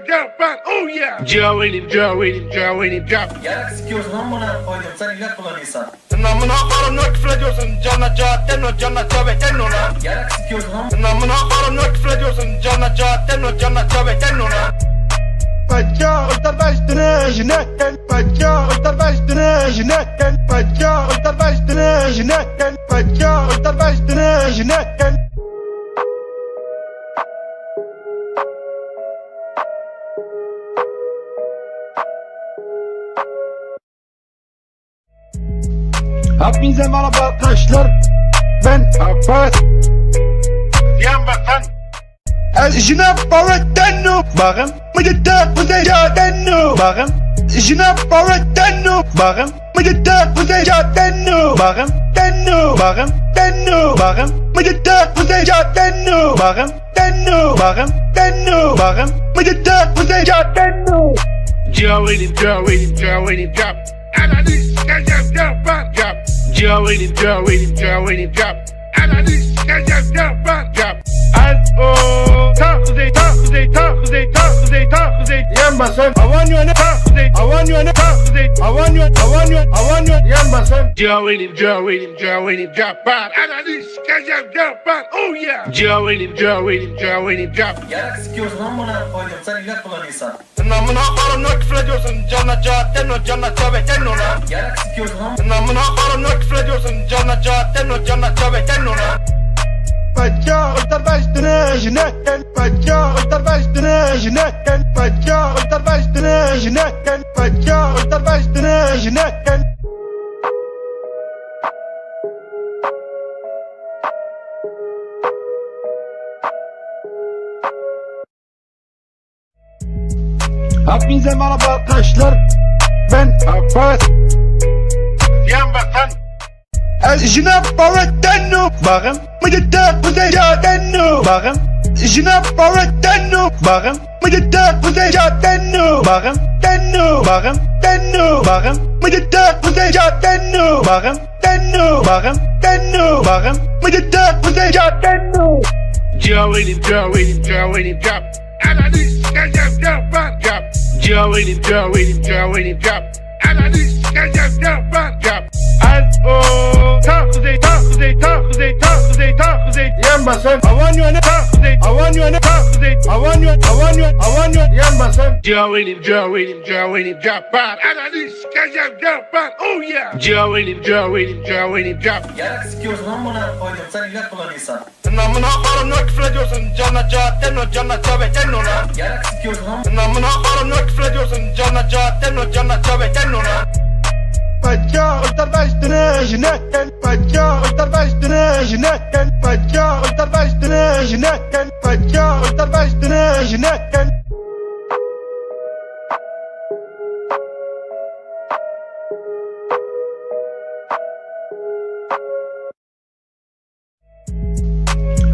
Speaker 2: drop. Oh yeah. Joe in him, Joe in him, Joe in him, drop.
Speaker 3: Yarak sikiyorsun amına koydum sen ilah kullanıyorsan.
Speaker 1: Namına karımla küfür ediyorsun. Canla cahattenno. Canla cavettenno lan.
Speaker 3: Yarak sikiyorsun amına.
Speaker 1: Namına karımla küfür ediyorsun. Canla cahattenno. Canla cavettenno lan. Bacca ultar baştını jinakken. Bacca ultar baştını jinakken. Bacca ultar baştını jinakken. Bacca ultar baştını jinakken. Hepinize merhaba arkadaşlar. Ben Abbas.
Speaker 2: Yan basan.
Speaker 1: Jnab Baratano. Bakın. Mıcıda Kuzeycaatano. Bakın. Jnab Baratano. Bakın. Mıcıda Kuzeycaatano. Bakın. Tenno. Bakın. Tenno. Bakın. Mıcıda Kuzeycaatano. Bakın. Tenno. Bakın. Tenno. Bakın. Mıcıda Kuzeycaatano.
Speaker 2: Joe in him, Joe in him, Joe in him, drop. Analyst, drop. Joe in him, Joe in him, Joe in him, drop. Analyst, drop.
Speaker 1: Yan basan. Avan yöne. Avan yöne. Avan yöne. Yan basan.
Speaker 2: Joe in him, Joe in him, Joe in him, drop. Analyst, drop. Oh yeah. Joe in him, Joe in him, Joe in him, drop.
Speaker 3: Yarak sikiyorsun amına koydum sen ilah kullanıyorsan.
Speaker 1: Namına karımla küfür ediyorsun. Canla cahattenno. Canla cavettenno lan.
Speaker 3: Yarak sikiyorsun amına.
Speaker 1: Namına karımla küfür ediyorsun. Canla cahattenno. Canla cavettenno lan. Bacca ultar baştını jinakken. Bacca ultar baştını jinakken. Bacca ultar baştını jinakken. Bacca ultar baştını jinakken. Hepinize merhaba arkadaşlar. Ben Abbas.
Speaker 2: Yan basan.
Speaker 1: Jnab Baratano. Bakın. Mıcıda Kuzeycaatano. Bakın. Jnab Baratano. Bakın. Mıcıda Kuzeycaatano. Bakın. Tenno. Bakın. Tenno. Bakın. Mıcıda Kuzeycaatano. Bakın. Tenno. Bakın. Tenno. Bakın. Mıcıda Kuzeycaatano.
Speaker 2: Joe in him, Joe in him, Joe in him, drop. Analyst, drop. Joe in him, Joe in him, Joe in him, drop. Analyst, drop.
Speaker 1: Yan basan. Avan yöne. Avan yöne. Avan yöne. Yan basan.
Speaker 2: Joe in him, Joe in him, Joe in him, drop. Analyst, drop. Oh yeah. Joe in him, Joe in him, Joe in him, drop.
Speaker 3: Yarak sikiyorsun amına koydum sen ilah kullanıyorsan.
Speaker 1: Namına karımla küfür ediyorsun. Canla cahattenno. Canla cavettenno lan.
Speaker 3: Yarak sikiyorsun amına.
Speaker 1: Namına karımla küfür ediyorsun. Canla cahattenno. Canla cavettenno lan. Bacca ultar baştını jinakken. Bacca ultar baştını jinakken. Bacca ultar baştını jinakken. Bacca ultar baştını jinakken.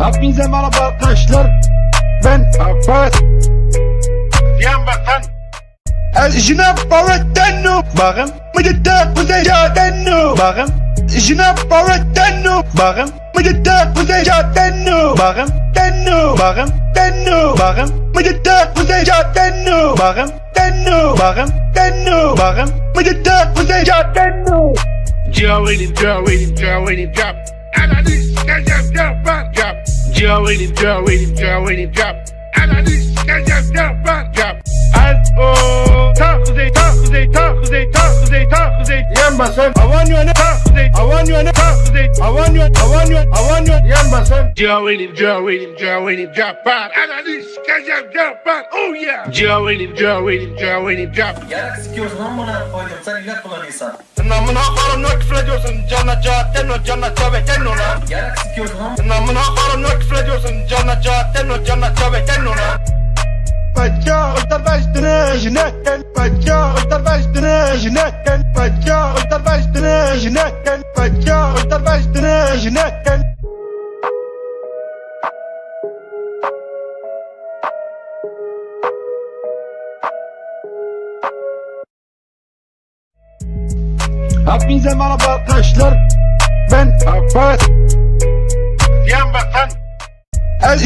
Speaker 1: Hepinize merhaba arkadaşlar. Ben Abbas.
Speaker 2: Yan basan.
Speaker 1: Jnab Baratano. Bakın. Mıcıda Kuzeycaatano. Bakın. Jnab Baratano. Bakın. Mıcıda Kuzeycaatano. Bakın. Tenno. Bakın. Tenno. Bakın. Mıcıda Kuzeycaatano. Bakın. Tenno. Bakın. Tenno. Bakın. Mıcıda Kuzeycaatano.
Speaker 2: Joe in him, Joe in him, Joe in him, drop. Analyst, drop. Joe in him, Joe in him, Joe in him, drop. Analyst, drop.
Speaker 1: Yan basan. Avan yöne. Avan yöne.
Speaker 2: Yanmasın. Cavainim, cavainim, cavainim, cabbar. Ananı sikeceğim cabbar. Oh yeah. Cavainim, cavainim, cavainim, cabbar.
Speaker 3: Yarak sikiyorsun amına koydum sen illet kullanıyorsan.
Speaker 1: Namına karımla küfür ediyorsun. Canına cahatten o canına çabeten ona.
Speaker 3: Yarak sikiyorsun amına.
Speaker 1: Namına karımla küfür ediyorsun. Canına cahatten o canına çabeten ona. Bacca ultar baştını jinetten. Bacca ultar baştını jinetten. Bacca ultar baştını jinetten. Bacca ultar baştını jinetten. Hepinize merhaba arkadaşlar. Ben Abbas.
Speaker 2: Yanmasın.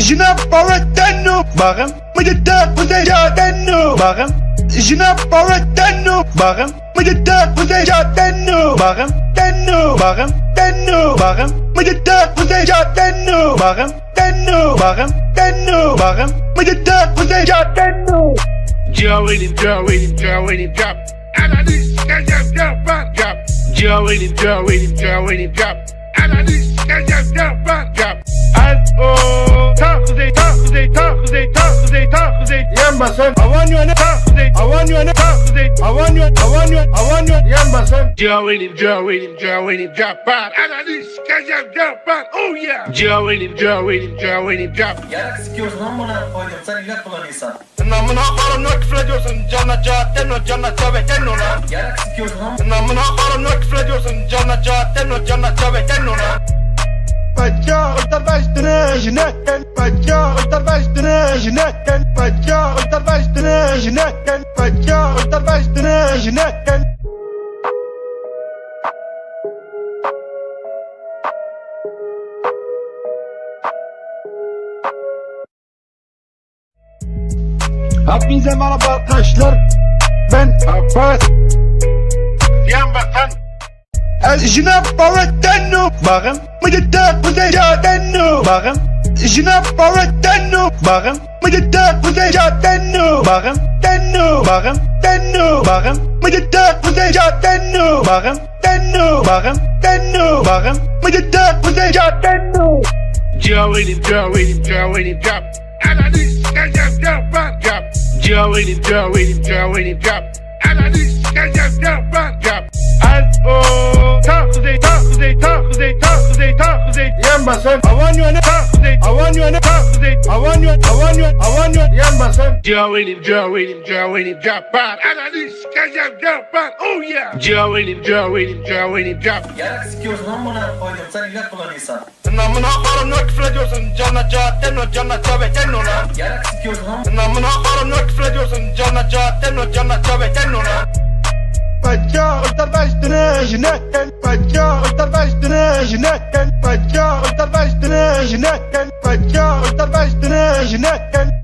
Speaker 1: Jine Bavettenno. Bakın. Müdette Kuzeycatenno. Bakın. Jine Bavettenno. Bakın. Müdette Kuzeycatenno. Bakın. Tenno. Bakın. Tenno. Bakın. Müdette Kuzeycatenno. Bakın. Tenno. Bakın. Tenno. Bakın. Müdette Kuzeycatenno.
Speaker 2: Cavainim, cavainim, cavainim, cabbar. Ananı sikeceğim cabbar. Cabbar. Cavainim, cavainim, cavainim, cabbar. Ananı sikeceğim cabbar. Cabbar.
Speaker 4: Ta kuzey, ta kuzey, ta kuzey, ta kuzey, ta kuzey.
Speaker 2: Yanmasın.
Speaker 4: Avan yöne, ta kuzey, avan yöne, ta kuzey. Avan yöne, avan yöne, avan yöne.
Speaker 2: Yanmasın. Cavainim, cavainim, cavainim, cabbar. Ananı sikeceğim cabbar. Oh yeah. Cavainim, cavainim, cavainim, cabbar.
Speaker 3: Yarak sikiyorsun amına koydum sen illet kullanıyorsan.
Speaker 1: Namına karımla küfür ediyorsun. Canına cahatten o canına çabeten ona.
Speaker 3: Yarak sikiyorsun amına.
Speaker 1: Namına karımla küfür ediyorsun. Canına cahatten o canına çabeten ona. Bacca ultar baştını jinetten. Bacca ultar baştını jinetten. Bacca ultar baştını jinetten. Bacca ultar baştını jinetten. Hepinize merhaba arkadaşlar. Ben Abbas.
Speaker 2: Yanmasın.
Speaker 1: Jine Bavettenno. Bakın. Müdette Kuzeycatenno. Bakın. Jine Bavettenno. Bakın. Müdette Kuzeycatenno. Bakın. Tenno. Bakın. Tenno. Bakın. Müdette Kuzeycatenno. Bakın. Tenno. Bakın. Tenno. Bakın. Müdette Kuzeycatenno.
Speaker 2: Cavainim, cavainim, cavainim, cabbar. Ananı sikeceğim cabbar. Cabbar. Cavainim, cavainim, cavainim, cabbar. Ananı sikeceğim cabbar. Cabbar.
Speaker 4: Ta kuzey, ta kuzey, ta kuzey, ta kuzey, ta kuzey.
Speaker 2: Yanmasın.
Speaker 4: Avan yöne, ta kuzey, avan yöne, ta kuzey. Avan yöne, avan yöne, avan yöne.
Speaker 2: Yanmasın. Cavainim, cavainim, cavainim, cabbar. Ananı sikeceğim cabbar. Oh yeah. Cavainim, cavainim, cavainim, cabbar.
Speaker 3: Yarak sikiyorsun amına koydum sen illet kullanıyorsan.
Speaker 1: Namına karımla küfür ediyorsun. Canına cahatten o canına çabeten ona.
Speaker 3: Yarak sikiyorsun amına.
Speaker 1: Namına karımla küfür ediyorsun. Canına cahatten o canına çabeten ona. Bacca ultar baştını jinetten. Bacca ultar baştını jinetten. Bacca ultar baştını jinetten. Bacca ultar baştını jinetten.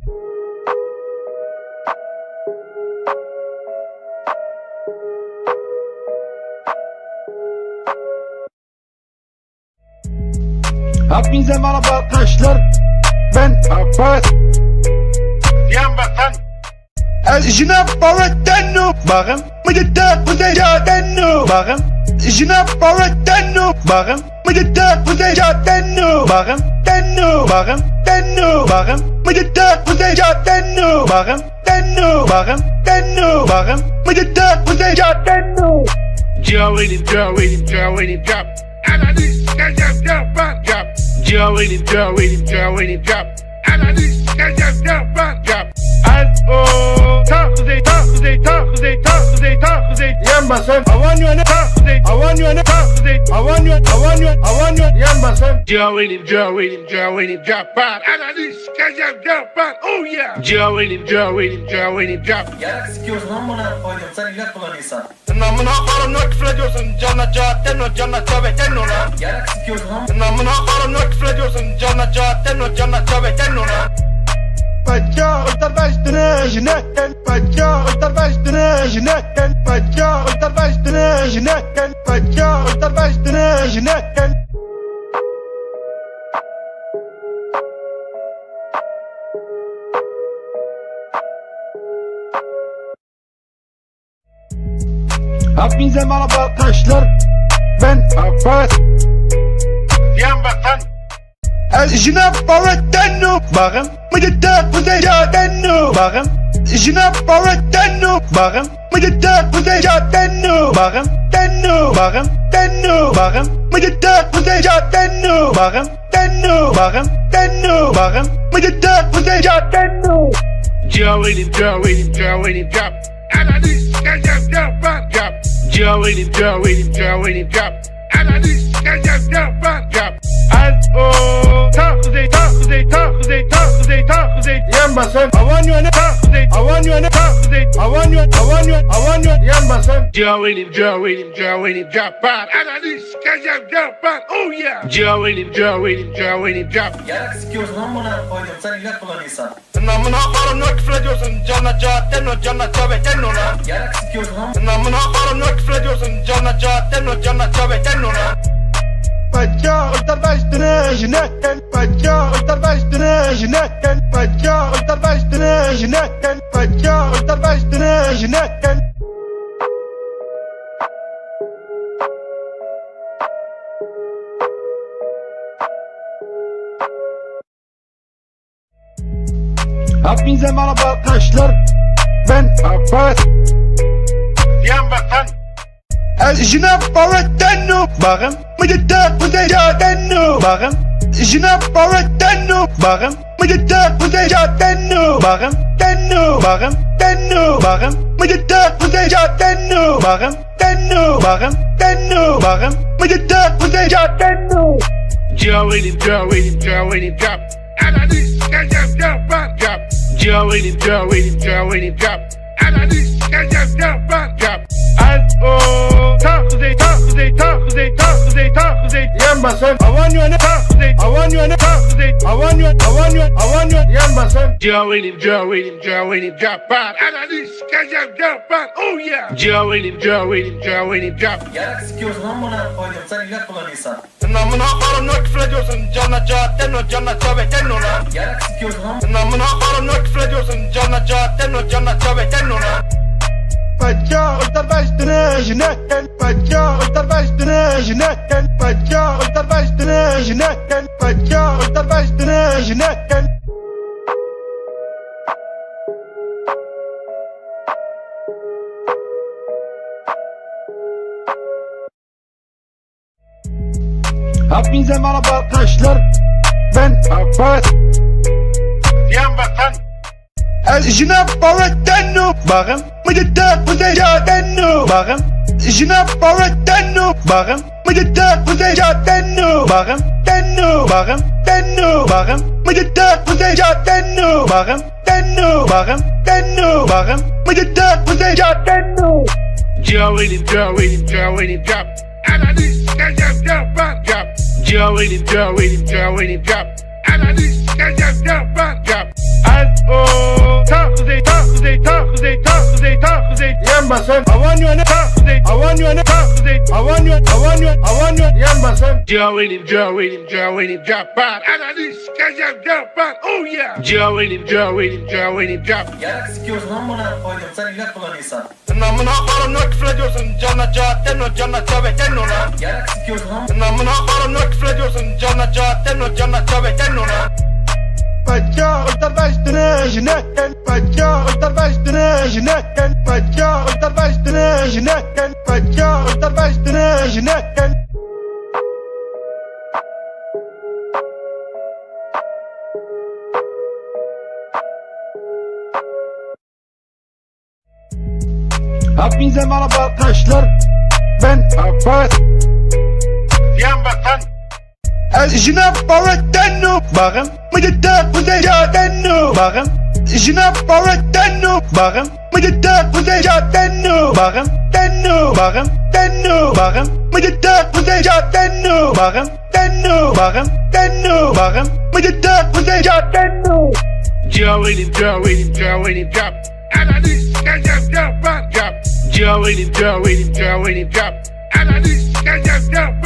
Speaker 1: Hepinize merhaba arkadaşlar. Ben Abbas.
Speaker 2: Yanmasın.
Speaker 1: Jine Bavettenno. Bakın. Müdette Kuzeycatenno. Bakın. Jine Bavettenno. Bakın. Müdette Kuzeycatenno. Bakın. Tenno. Bakın. Tenno. Bakın. Müdette Kuzeycatenno. Bakın. Tenno. Bakın. Tenno. Bakın. Müdette Kuzeycatenno.
Speaker 2: Cavainim, cavainim, cavainim, cabbar. Ananı sikeceğim cabbar. Cabbar. Cavainim, cavainim, cavainim, cabbar. Ananı sikeceğim cabbar. Cabbar.
Speaker 4: Ta kuzey, ta kuzey, ta kuzey, ta kuzey, ta kuzey.
Speaker 2: Yanmasın.
Speaker 4: Avan yöne, ta kuzey, avan yöne, ta kuzey. Avan yöne, avan yöne, avan yöne.
Speaker 2: Yanmasın. Cavainim, cavainim, cavainim, cabbar. Ananı sikeceğim cabbar. Oh yeah. Cavainim, cavainim, cavainim, cabbar.
Speaker 3: Yarak sikiyorsun amına koydum sen illet kullanıyorsan.
Speaker 1: Namına karımla küfür ediyorsun. Canına cahatten o canına çabeten ona.
Speaker 3: Yarak sikiyorsun amına.
Speaker 1: Namına karımla küfür ediyorsun. Canına cahatten o canına çabeten ona. Bacca ultar baştını jinetten. Bacca ultar baştını jinetten. Bacca ultar baştını jinetten. Bacca ultar baştını jinetten. Hepinize merhaba arkadaşlar. Ben Abbas.
Speaker 2: Yan batan.
Speaker 1: الجناب باردنو باغم مجدك وزيجاتنو باغم الجناب باردنو باغم مجدك وزيجاتنو باغم تنو باغم تنو باغم مجدك وزيجاتنو باغم تنو باغم تنو باغم مجدك وزيجاتنو
Speaker 2: Joelim, Joelim, Joelim, drop. Analyze, drop, drop. Joelim, Joelim, Joelim, drop. Analyze, drop.
Speaker 4: Az o ta kuzey ta kuzey ta kuzey ta kuzey ta kuzey yan basan avan yöne ta kuzey avan yöne ta kuzey avan yön yan basan
Speaker 2: Joelim, Joelim, Joelim, drop. Analyze, drop. Oh yeah. Joelim, Joelim, Joelim, drop.
Speaker 3: Yarak sikiyorsun amına koydum sen ilaç kullanıyorsan.
Speaker 1: Namına karımla küfür ediyorsun Canla cahatten o canla çabeten ona
Speaker 3: Yarak sikiyorsun amına.
Speaker 1: Namına karımla küfür ediyorsun Canla cahatten o canla çabeten ona Bacca ultar baştını jinakken Bacca ultar baştını jinakken Bacca ultar baştını jinakken Bacca ultar baştını jinakken Hepinize merhaba arkadaşlar. Ben Abbas.
Speaker 2: Yan batan.
Speaker 1: الجناب باردنو باغم مجدك وزيجاتنو باغم الجناب باردنو باغم مجدك وزيجاتنو باغم تنو باغم تنو باغم مجدك وزيجاتنو باغم تنو باغم تنو باغم مجدك وزيجاتنو
Speaker 2: Joelim, Joelim, Joelim, drop. Analyze, drop. Joelim, Joelim, Joelim, drop. Analyze, drop.
Speaker 4: Az o ta kuzey ta kuzey ta kuzey ta kuzey ta kuzey yan basan avan yöne ta kuzey avan yöne ta kuzey avan yön yan basan
Speaker 2: Joelim, Joelim, Joelim, drop. Analyze, drop. Oh yeah. Joelim, Joelim, Joelim, drop.
Speaker 3: Yarak sikiyorsun amına koydum sen ilaç kullanıyorsan.
Speaker 1: Namına karımla küfür ediyorsun Canla cahatten o canla çabeten ona
Speaker 3: Yarak sikiyorsun amına.
Speaker 1: Namına karımla küfür ediyorsun Canla cahatten o canla çabeten ona Bacca ultar baştını jinakken Bacca ultar baştını jinakken Bacca ultar baştını jinakken Bacca ultar baştını jinakken Hepinize merhaba arkadaşlar. Ben Abbas.
Speaker 2: Yan batan.
Speaker 1: الجناب باردنو باغم مجدك وزيجاتنو باغم الجناب باردنو باغم مجدك وزيجاتنو باغم تنو باغم تنو باغم مجدك وزيجاتنو باغم تنو باغم تنو باغم مجدك وزيجاتنو
Speaker 2: Joelim, Joelim, Joelim, drop. Analyze, drop. Joelim, Joelim, Joelim, drop. Analyze, drop.
Speaker 4: Az o ta kuzey ta kuzey ta kuzey ta kuzey ta kuzey yan basan avan yöne ta kuzey avan yöne ta kuzey avan yön yan basan
Speaker 2: Joelim, Joelim, Joelim, drop. Analyze, drop. Oh yeah. Joelim, Joelim, Joelim, drop.
Speaker 3: Yarak sikiyorsun amına koydum sen ilaç kullanıyorsan.
Speaker 1: Namına karımla küfür ediyorsun Canla cahatten o canla çabeten ona
Speaker 3: Yarak sikiyorsun amına.
Speaker 1: Namına karımla küfür ediyorsun Canla cahatten o canla çabeten ona Bacca ultar baştını jinakken Bacca ultar baştını jinakken Bacca ultar baştını jinakken Bacca ultar baştını jinakken Hepinize merhaba arkadaşlar. Ben Abbas.
Speaker 2: Yan batan.
Speaker 1: الجناب باردنو باغم مجدك وزيجاتنو باغم الجناب باردنو باغم مجدك وزيجاتنو باغم تنو باغم تنو باغم مجدك وزيجاتنو باغم تنو باغم تنو باغم مجدك وزيجاتنو
Speaker 2: Joelim, Joelim, Joelim, drop. Analyze, drop. Joelim, Joelim, Joelim, drop. Analyze, drop.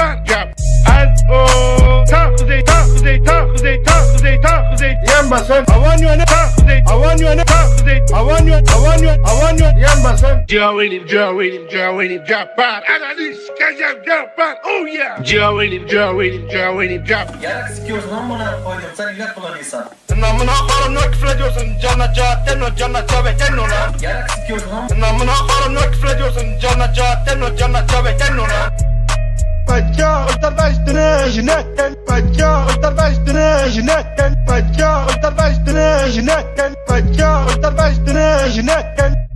Speaker 4: Az o ta kuzey ta kuzey ta kuzey ta kuzey ta kuzey yan basan avan yöne ta kuzey avan yöne ta kuzey avan Yan basan.
Speaker 2: Joe in him, Joe in him, Joe in him, drop out. Analiz, kazan, drop out. Oh yeah. Joe in him, Joe in him, Joe in him, drop.
Speaker 3: Yarak sikiyorsun amına koydum sen ilaç kullanıyorsan.
Speaker 1: Namına karımla küfür ediyorsun canına cahatten o canına çabeten ona.
Speaker 3: Yarak sikiyorsun amına.
Speaker 1: Namına karımla küfür ediyorsun canına cahatten o canına çabeten ona. Bacca utar baştını jinetten. Bacca utar baştını jinetten. Bacca utar baştını jinetten. Bacca utar baştını jinetten.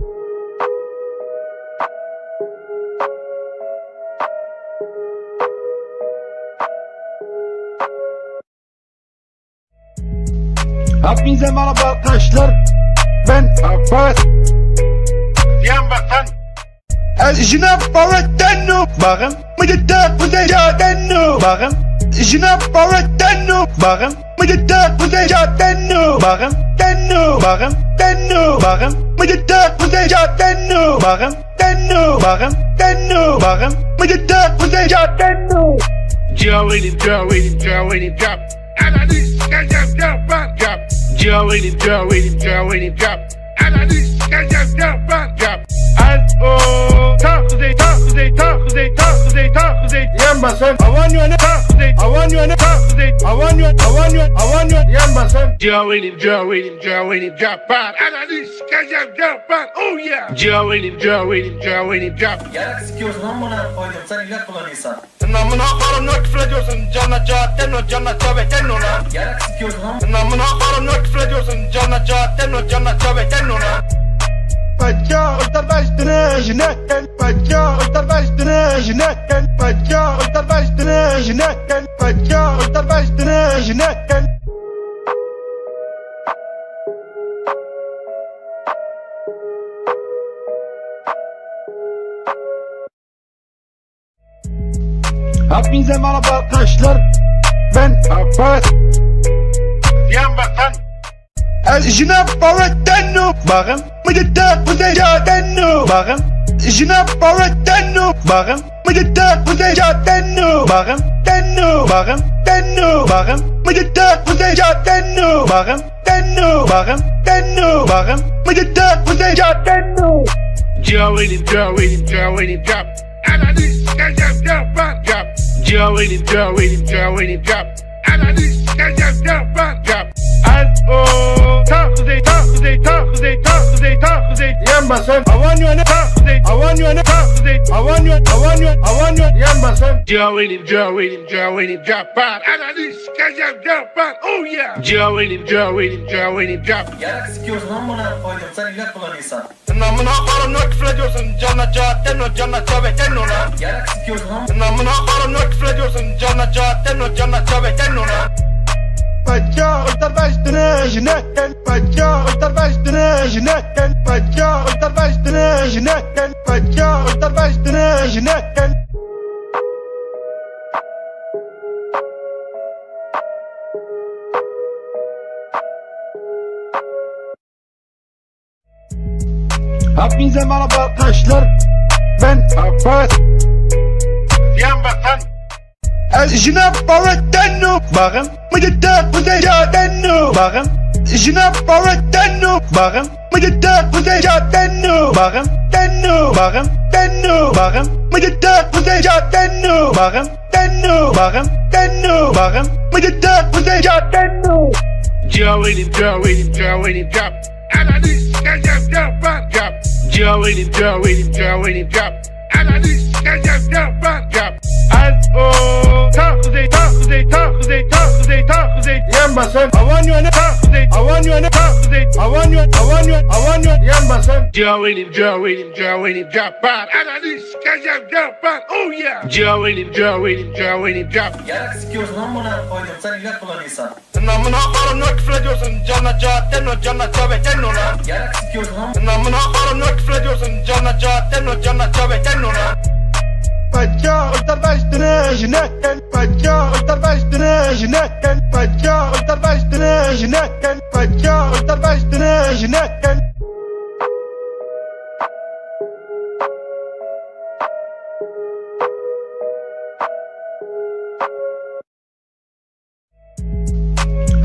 Speaker 4: Hepinize merhaba arkadaşlar. Ben Abbas.
Speaker 2: Yan basan.
Speaker 4: Jinab Baratenu. Bakın. Mıcıda Kuzeycaatenu. Bakın. Jinab Baratenu. Bakın. Mıcıda Kuzeycaatenu. Bakın. Tenu. Bakın. Tenu. Bakın. Mıcıda Kuzeycaatenu. Bakın. Tenu. Bakın. Tenu. Bakın. Mıcıda Kuzeycaatenu.
Speaker 2: Joe in him, Joe in him, Joe in him, drop. Analiz, kazan, drop out, drop. Joe in him, Joe in him, Joe in him, drop. Analiz, kazan, drop out, drop.
Speaker 4: Az o. Tak kuzey, tak kuzey, tak kuzey, tak kuzey, tak kuzey. Yan basan. Avan yöne, tak kuzey. Avan yöne, tak kuzey. Avan yöne, avan yöne, avan yöne. Yan basan.
Speaker 2: Joe in him, Joe in him, Joe in him, drop out. Analiz, kazan, drop out. Oh yeah. Joe in him, Joe in him, Joe in him, drop.
Speaker 3: Yarak sikiyorsun amına koydum sen ilaç kullanıyorsan.
Speaker 1: Namına karımla küfür ediyorsun canına cahatten o canına çabeten ona.
Speaker 3: Yarak sikiyorsun amına.
Speaker 1: Namına karımla küfür ediyorsun canına cahatten o canına çabeten ona. Bacca utar baştını jinetten. Bacca utar baştını jinetten. Bacca utar baştını jinetten. Bacca utar baştını jinetten.
Speaker 4: Hepinize merhaba arkadaşlar. Ben Abbas.
Speaker 2: Yan basan.
Speaker 4: Jinab Baratenu. Bakın. Mıcıda Kuzeycaatenu. Bakın. Jinab Baratenu. Bakın. Mıcıda Kuzeycaatenu. Bakın. Tenu. Bakın. Tenu. Bakın. Mıcıda Kuzeycaatenu. Bakın. Tenu. Bakın. Tenu. Bakın. Mıcıda Kuzeycaatenu.
Speaker 2: Joe in him, Joe in him, Joe in him, drop. Analiz, kazan, drop out, drop. Joe in him, Joe in him, Joe in him, drop. Analiz, kazan, drop out, drop.
Speaker 4: Az o. Tak kuzey, tak kuzey, tak kuzey, tak kuzey, tak kuzey. Yan basan. Avan yöne, tak kuzey. Avan yöne, tak kuzey. Avan yöne, avan yöne, avan yöne. Yan basan.
Speaker 2: Joe in him, Joe in him, Joe in him, drop out. Analiz, kazan, drop out. Oh yeah. Joe in him, Joe in him, Joe in him, drop.
Speaker 3: Yarak sikiyorsun amına koydum sen ilaç kullanıyorsan.
Speaker 1: Namına karımla küfür ediyorsun canına cahatten o canına çabeten ona.
Speaker 3: Yarak sikiyorsun amına.
Speaker 1: Namına karımla küfür ediyorsun canına cahatten o canına çabeten ona. Bacca utar baştını jinetten. Bacca utar baştını jinetten. Bacca utar baştını jinetten. Bacca utar baştını jinetten.
Speaker 4: Hepinize merhaba arkadaşlar. Ben Abbas.
Speaker 2: Yan basan.
Speaker 4: Jinab Baratenu. Bakın. Mıcıda Kuzeycaatenu. Bakın. Jinab Baratenu. Bakın. Mıcıda Kuzeycaatenu. Bakın. Tenu. Bakın. Tenu. Bakın. Mıcıda Kuzeycaatenu. Bakın. Tenu. Bakın. Tenu. Bakın. Mıcıda Kuzeycaatenu.
Speaker 2: Joe in him, Joe in him, Joe in him, drop. Analiz, kazan, drop out, drop. Joe in him, Joe in him, Joe in him, drop. Analiz, kazan, drop out, drop.
Speaker 4: Az o. Tak kuzey, tak kuzey, tak kuzey, tak kuzey, tak kuzey. Yan basan. Avan yöne, tak kuzey. Avan yöne, tak kuzey. Avan yöne, avan yöne, avan yöne. Yan basan.
Speaker 2: Joe in him, Joe in him, Joe in him, drop out. Analiz, kazan, drop out. Oh yeah. Joe in him, Joe in him, Joe in him, drop.
Speaker 3: Yarak sikiyorsun amına koydum sen ilaç kullanıyorsan.
Speaker 1: Namına karımla küfür ediyorsun canına cahatten o canına çabeten ona.
Speaker 3: Yarak sikiyorsun amına.
Speaker 1: Namına karımla küfür ediyorsun canına cahatten o canına çabeten ona. Bacca utar baştını jinetten. Bacca utar baştını jinetten. Bacca utar baştını jinetten. Bacca utar baştını jinetten.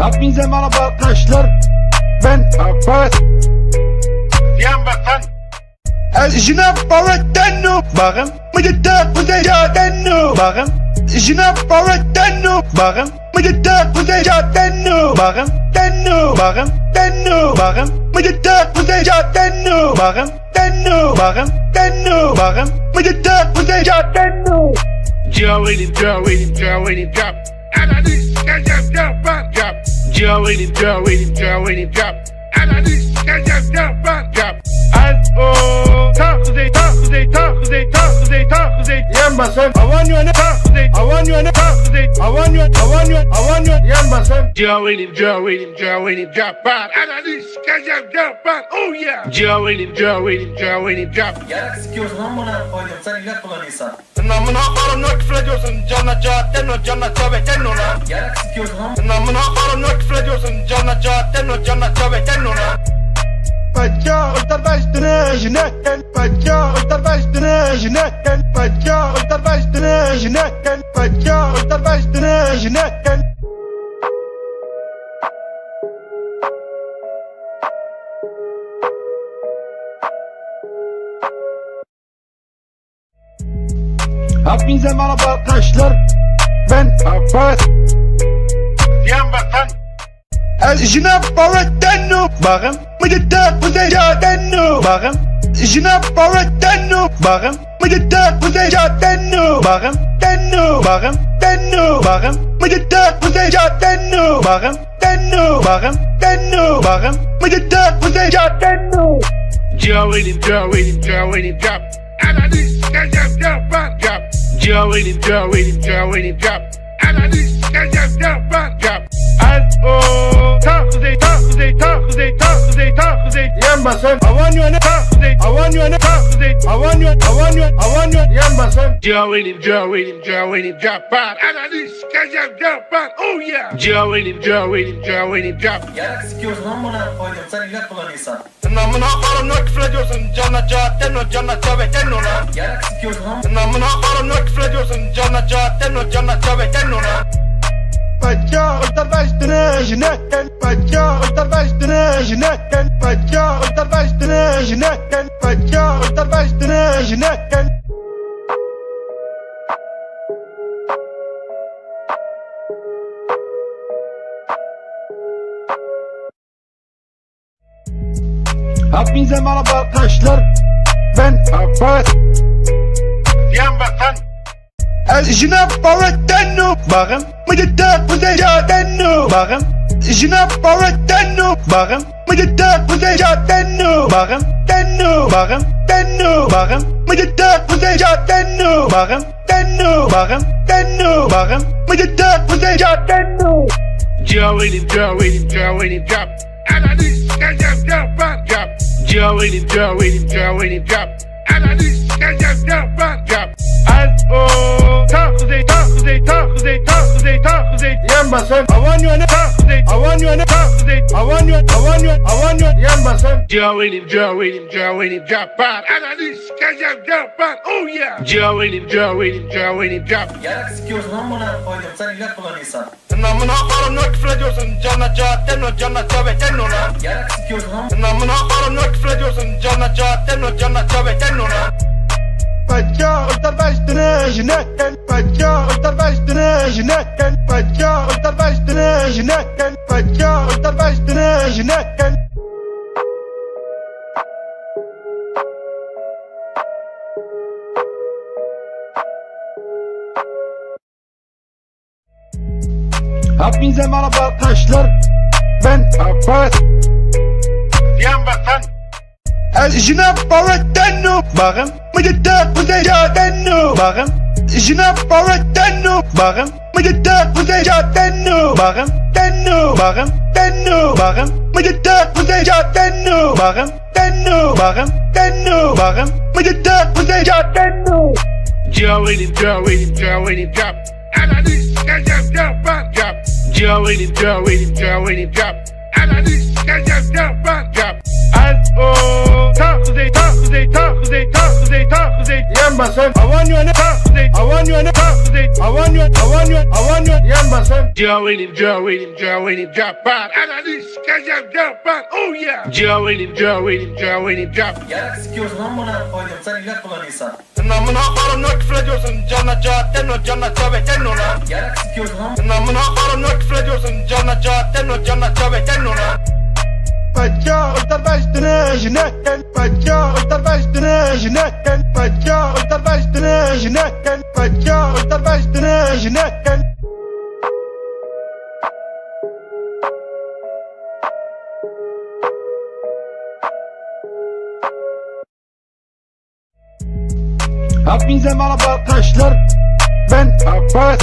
Speaker 4: Hepinize merhaba arkadaşlar. Ben Abbas.
Speaker 2: Yan basan.
Speaker 1: الجناب باردنو
Speaker 2: Bakın.
Speaker 1: مجدك وزيجاتنو
Speaker 2: Bakın.
Speaker 1: الجناب باردنو
Speaker 2: Bakın.
Speaker 1: مجدك وزيجاتنو
Speaker 2: Bakın.
Speaker 1: تنو
Speaker 2: Bakın.
Speaker 1: تنو
Speaker 2: Bakın.
Speaker 1: مجدك وزيجاتنو
Speaker 2: Bakın.
Speaker 1: تنو
Speaker 2: Bakın.
Speaker 1: تنو
Speaker 2: Bakın.
Speaker 1: مجدك وزيجاتنو
Speaker 2: Joe'nin job. Analiz kazan job. Joe'nin job. Analiz kazan job.
Speaker 4: Az o tak kuzey tak kuzey tak kuzey tak kuzey tak kuzey yan basın havan yöne tak kuzey havan yöne tak kuzey havan yön yan basın
Speaker 2: Joe'nin job. Analiz kazan job. Oh yeah. Joe'nin job.
Speaker 3: Yarak sikiyorsun amına koydum sen ilaç kullanıyorsan.
Speaker 1: namına karımla küfür ediyorsun Canla cahattenno canla cabetenno lan
Speaker 3: Yarak sikiyorsun amına.
Speaker 1: namına karımla küfür ediyorsun Canla cahattenno canla cabetenno lan Bacca ultar baştını jinakken Bacca ultar baştını jinakken Bacca ultar baştını jinakken Bacca ultar baştını jinakken
Speaker 4: Hepinize merhaba arkadaşlar ben Abbas yan basın
Speaker 1: الجناب باردنو
Speaker 2: Bakın.
Speaker 1: مجدك وزيجاتنو
Speaker 2: Bakın.
Speaker 1: الجناب باردنو
Speaker 2: Bakın.
Speaker 1: مجدك وزيجاتنو
Speaker 2: Bakın.
Speaker 1: تنو
Speaker 2: Bakın.
Speaker 1: تنو
Speaker 2: Bakın.
Speaker 1: مجدك وزيجاتنو
Speaker 2: Bakın.
Speaker 1: تنو
Speaker 2: Bakın.
Speaker 1: تنو
Speaker 2: Bakın.
Speaker 1: مجدك وزيجاتنو
Speaker 2: Joe'nin job. Analiz kazan job. Joe'nin job. Analiz kazan job.
Speaker 4: Az o tak kuzey tak kuzey tak kuzey tak kuzey tak kuzey yan basın havan yöne tak kuzey havan yöne tak kuzey havan yön yan basın
Speaker 2: Joe'nin job. Analiz kazan job. Oh yeah. Joe'nin job.
Speaker 3: Yarak sikiyorsun amına koydum sen ilaç kullanıyorsan.
Speaker 1: namına karımla küfür ediyorsun Canla cahattenno canla cabetenno lan
Speaker 3: Yarak sikiyorsun amına.
Speaker 1: namına karımla küfür ediyorsun Canla cahattenno canla cabetenno lan Bacca ultar baştını jinakken Bacca ultar baştını jinakken Bacca ultar baştını jinakken Bacca ultar baştını jinakken
Speaker 4: Hepinize merhaba arkadaşlar ben Abbas yan basın
Speaker 1: الجناب باردنو
Speaker 2: Bakın.
Speaker 1: مجدك وزيجاتنو
Speaker 2: Bakın.
Speaker 1: الجناب باردنو
Speaker 2: Bakın.
Speaker 1: مجدك وزيجاتنو
Speaker 2: Bakın.
Speaker 1: تنو
Speaker 2: Bakın.
Speaker 1: تنو
Speaker 2: Bakın.
Speaker 1: مجدك وزيجاتنو
Speaker 2: Bakın.
Speaker 1: تنو
Speaker 2: Bakın.
Speaker 1: تنو
Speaker 2: Bakın.
Speaker 1: مجدك وزيجاتنو
Speaker 2: Joe'nin job. Analiz kazan job. Joe'nin job. Analiz kazan job.
Speaker 4: Az o tak kuzey tak kuzey tak kuzey tak kuzey tak kuzey yan basın havan yöne tak kuzey havan yöne tak kuzey havan yön yan basın
Speaker 2: Joe'nin job. Analiz kazan job. Oh yeah. Joe'nin job.
Speaker 3: Yarak sikiyorsun amına koydum sen ilaç kullanıyorsan.
Speaker 1: namına karımla küfür ediyorsun Canla cahattenno canla cabetenno lan
Speaker 3: Yarak sikiyorsun amına.
Speaker 1: namına karımla küfür ediyorsun Canla cahattenno canla cabetenno lan Bacca ultar baştını jinakken Bacca ultar baştını jinakken Bacca ultar baştını jinakken Bacca ultar baştını jinakken
Speaker 4: Hepinize merhaba arkadaşlar ben Abbas yan basın
Speaker 1: الجناب باردنو
Speaker 2: Bakın.
Speaker 1: مجدك وزيجاتنو
Speaker 2: Bakın.
Speaker 1: الجناب باردنو
Speaker 2: Bakın.
Speaker 1: مجدك وزيجاتنو
Speaker 2: Bakın.
Speaker 1: تنو
Speaker 2: Bakın.
Speaker 1: تنو
Speaker 2: Bakın.
Speaker 1: مجدك وزيجاتنو
Speaker 2: Bakın.
Speaker 1: تنو
Speaker 2: Bakın.
Speaker 1: تنو
Speaker 2: Bakın.
Speaker 1: مجدك وزيجاتنو
Speaker 2: Joe'nin job. Analiz kazan job. Joe'nin job. Analiz kazan job.
Speaker 4: Az o ta kuzey ta kuzey ta kuzey ta kuzey ta kuzey yan basın havan yöne ta kuzey havan yöne ta kuzey havan yön yan basın
Speaker 2: Joe'nim, drop out. Analiz, kazan, drop out. Oh yeah. Joe'nim, drop.
Speaker 3: Yarak sikiyorsun amına koydum sen ilaç kullanıyorsan.
Speaker 1: Namına koyarım ne küfür ediyorsun Canına cevap demiyor canına tövbe demiyor lan
Speaker 3: Yarak sikiyorsun amına.
Speaker 1: Namına koyarım ne küfür ediyorsun Canına cevap demiyor canına tövbe demiyor lan Bacca öter baştını jünetten Bacca öter baştını jünetten Bacca öter baştını jünetten Bacca öter baştını jünetten Hepinize merhaba arkadaşlar. Ben Abbas.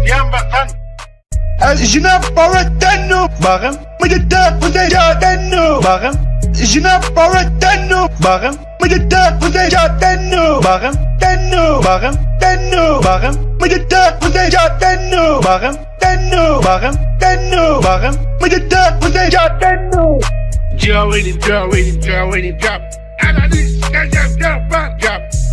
Speaker 4: yan basın
Speaker 1: Jine Baratenu. Bakın. Mıcıda kuzeyca denu. Bakın. Jine Baratenu. Bakın. Mıcıda kuzeyca denu. Bakın. Denu. Bakın. Denu. Bakın. Mıcıda kuzeyca denu. Bakın. Denu. Bakın. Denu. Bakın. Mıcıda kuzeyca denu.
Speaker 2: Joe'nim, drop. Analiz, kazan, drop out.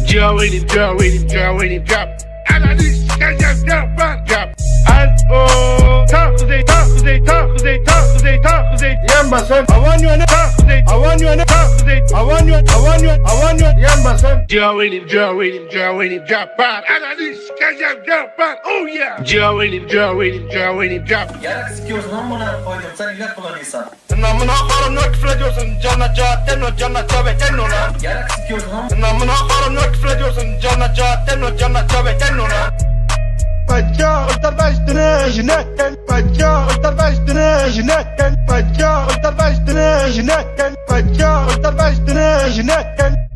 Speaker 2: Joe'nim, drop. Analiz, kazan, drop.
Speaker 4: az o ta kuzey ta kuzey ta kuzey ta kuzey ta kuzey yan basın havan yöne ta kuzey havan yöne ta kuzey havan yön yan basın
Speaker 2: Joe'nim, drop out. Analiz, kazan, drop out. Oh yeah. Joe'nim, drop.
Speaker 3: Yarak sikiyorsun amına koydum sen ilaç kullanıyorsan.
Speaker 1: Namına koyarım ne küfür ediyorsun Canına cevap demiyor canına tövbe demiyor lan
Speaker 3: Yarak sikiyorsun amına.
Speaker 1: Namına koyarım ne küfür ediyorsun Canına cevap demiyor canına tövbe demiyor lan Bacca öter baştını jünetten Bacca öter baştını jünetten Bacca öter baştını jünetten Bacca öter baştını jünetten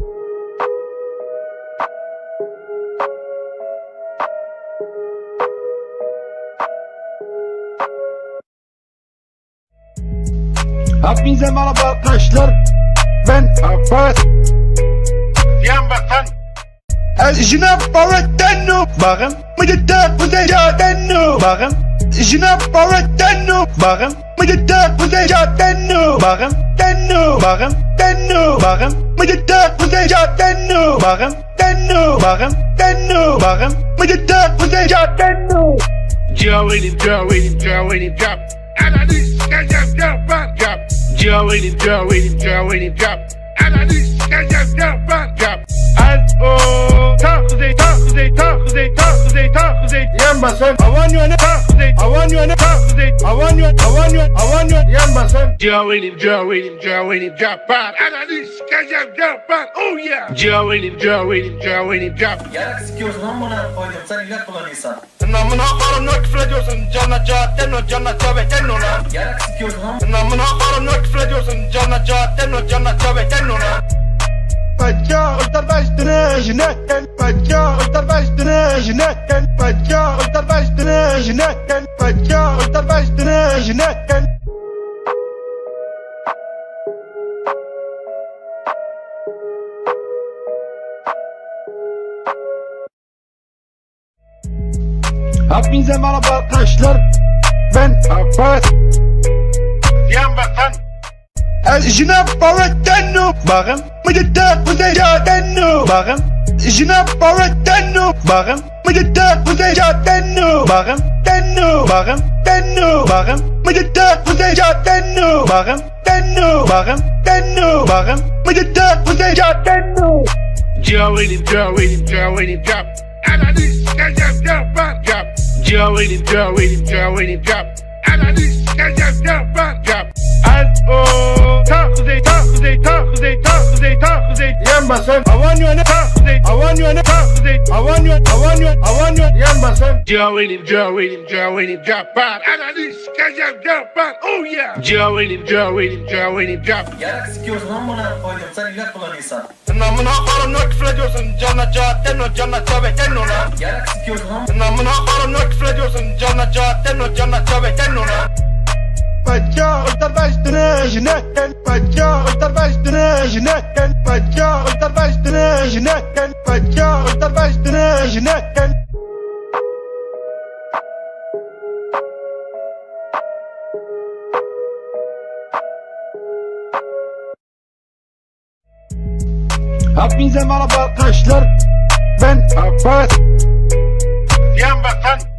Speaker 1: Hepinize merhaba arkadaşlar. Ben Abbas.
Speaker 4: yan basın
Speaker 1: Jine Baratenu. Bakın. Mıcıda kuzeyca denu. Bakın. Jine Baratenu. Bakın. Mıcıda kuzeyca denu. Bakın. Denu. Bakın. Denu. Bakın. Mıcıda kuzeyca denu. Bakın. Denu. Bakın. Denu. Bakın. Mıcıda kuzeyca denu.
Speaker 2: Joe'nim, drop. Analiz, kazan, drop out. Joe'nim, drop. Analiz, kazan, drop.
Speaker 4: az o ta kuzey ta kuzey ta kuzey ta kuzey ta kuzey yan basın havan yöne ta kuzey havan yöne ta kuzey havan yön yan basın
Speaker 2: Joe'nim, drop out. Analiz, kazan, drop out. Oh yeah. Joe'nim, drop.
Speaker 3: Yarak sikiyorsun amına koydum sen ilaç kullanıyorsan.
Speaker 1: Namına koyarım ne küfür ediyorsun Canına cevap demiyor canına tövbe demiyor lan
Speaker 3: Yarak sikiyorsun amına.
Speaker 1: Namına koyarım ne küfür ediyorsun Canına cevap demiyor canına tövbe demiyor lan Bacca öter baştını jünetten Bacca öter baştını jünetten Bacca öter baştını jünetten Bacca öter baştını jünetten Hepinize merhaba arkadaşlar. Ben Abbas.
Speaker 4: yan basın
Speaker 1: Jine Baratenu. Bakın. Mıcıda kuzeyca denu. Bakın. Jine Baratenu. Bakın. Mıcıda kuzeyca denu. Bakın. Denu. Bakın. Denu. Bakın. Mıcıda kuzeyca denu. Bakın. Denu. Bakın. Denu. Bakın. Mıcıda kuzeyca denu.
Speaker 2: Joe'nim, drop. Analiz, kazan, drop out. Joe'nim, drop. Analiz, kazan, drop out.
Speaker 4: az o ta kuzey ta kuzey ta kuzey ta kuzey ta kuzey yan basın havan yöne ta kuzey havan yöne ta kuzey havan yön yan basın
Speaker 2: Joe'nim, drop out. Analiz, kazan, drop out. Oh yeah. Joe'nim, drop.
Speaker 3: Yarak sikiyorsun amına koydum sen ilaç kullanıyorsan.
Speaker 1: Namına koyarım ne küfür ediyorsun Canına cevap demiyor canına tövbe demiyor lan
Speaker 3: Yarak sikiyorsun amına.
Speaker 1: Namına koyarım ne küfür ediyorsun Canına cevap demiyor canına tövbe demiyor lan Bacca öter baştını jünetten Bacca öter baştını jünetten Bacca öter baştını jünetten Bacca öter baştını jünetten Hepinize merhaba arkadaşlar. Ben Abbas.
Speaker 4: Yan basan.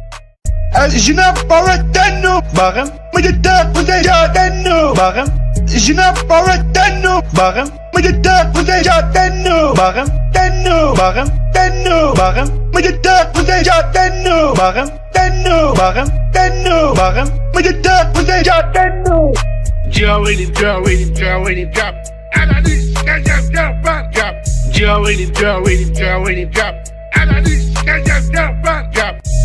Speaker 1: الجناب بردنو باغم مجدك وزيجاتنو باغم الجناب بردنو باغم مجدك وزيجاتنو باغم تنو باغم تنو باغم مجدك وزيجاتنو باغم تنو باغم تنو باغم مجدك وزيجاتنو
Speaker 2: Joelim, Joelim, Joelim, drop. Analyst, kajam, drop, drop. Joelim, Joelim, Joelim, drop. Analyst, kajam, drop.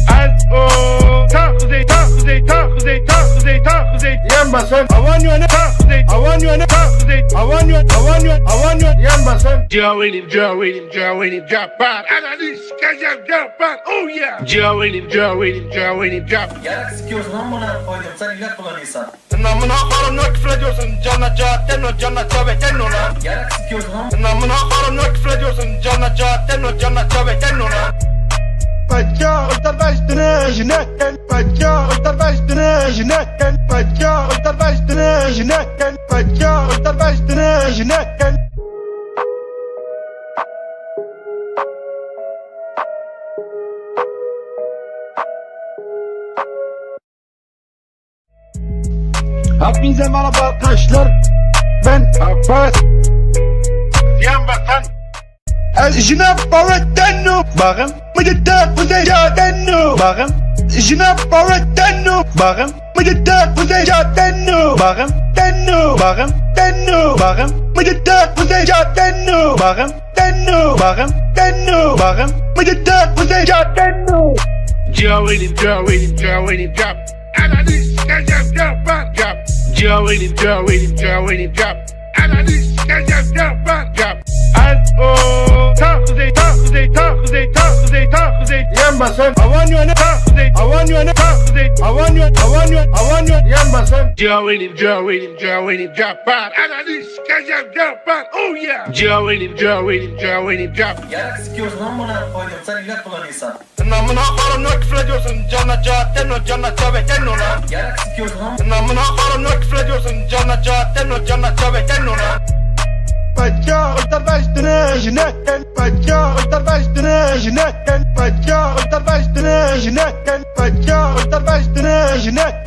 Speaker 4: Az o. Ta kuzey, ta kuzey, ta kuzey, ta kuzey, ta kuzey. Yan basan. Havan yöne ta kuzey. Havan yöne ta kuzey. Havan yön, havan yön, havan yön. Yan basan.
Speaker 2: Joelim, Joelim, Joelim, drop. Analyst, kajam, drop. Oh yeah. Joelim, Joelim, Joelim, drop.
Speaker 3: Yarak sikiyorsun amına koydum sen ilaç kullanıyorsan.
Speaker 1: Namına karımla küfür ediyorsun. Canla cahattenno, canla cavettenno lan.
Speaker 3: Yarak sikiyorsun amına.
Speaker 1: Namına karımla küfür ediyorsun. Canla cahattenno, canla cavettenno lan. Bacca ultarbaştını jinakken. Bacca ultarbaştını jinakken. Bacca ultarbaştını jinakken. Bacca ultarbaştını jinakken. Hepinize merhaba arkadaşlar. Ben Abbas.
Speaker 4: Yan basan.
Speaker 1: الجناب بردنو باغم مجدك وزيجاتنو باغم الجناب بردنو باغم مجدك وزيجاتنو باغم تنو باغم تنو باغم مجدك وزيجاتنو باغم تنو باغم تنو باغم مجدك وزيجاتنو
Speaker 2: Joelim, Joelim, Joelim, drop. Analyst, kajam, drop. Joelim, Joelim, Joelim, drop. Analyst, kajam, drop.
Speaker 4: Az o. Ta kuzey, ta kuzey, ta kuzey, ta kuzey, ta kuzey. Yan basan. Havan yöne ta kuzey. Havan yön, ta kuzey. Havan yön, havan yön, havan yön. Yan basan.
Speaker 2: Joelim, Joelim, Joelim, drop. Analyst, kajam, drop. Oh yeah. Joelim, Joelim, Joelim, drop.
Speaker 3: Yarak sikiyorsun amına koydum sen ilaç kullanıyorsan.
Speaker 1: Namına karımla küfür ediyorsun. Canla cahattenno, canla cavettenno lan.
Speaker 3: Yarak sikiyorsun amına.
Speaker 1: Namına karımla küfür ediyorsun. Canla cahattenno, canla cavettenno lan. Bacca ultarbaştını jinakken. Bacca ultarbaştını jinakken. Bacca ultarbaştını jinakken. Bacca ultarbaştını jinakken.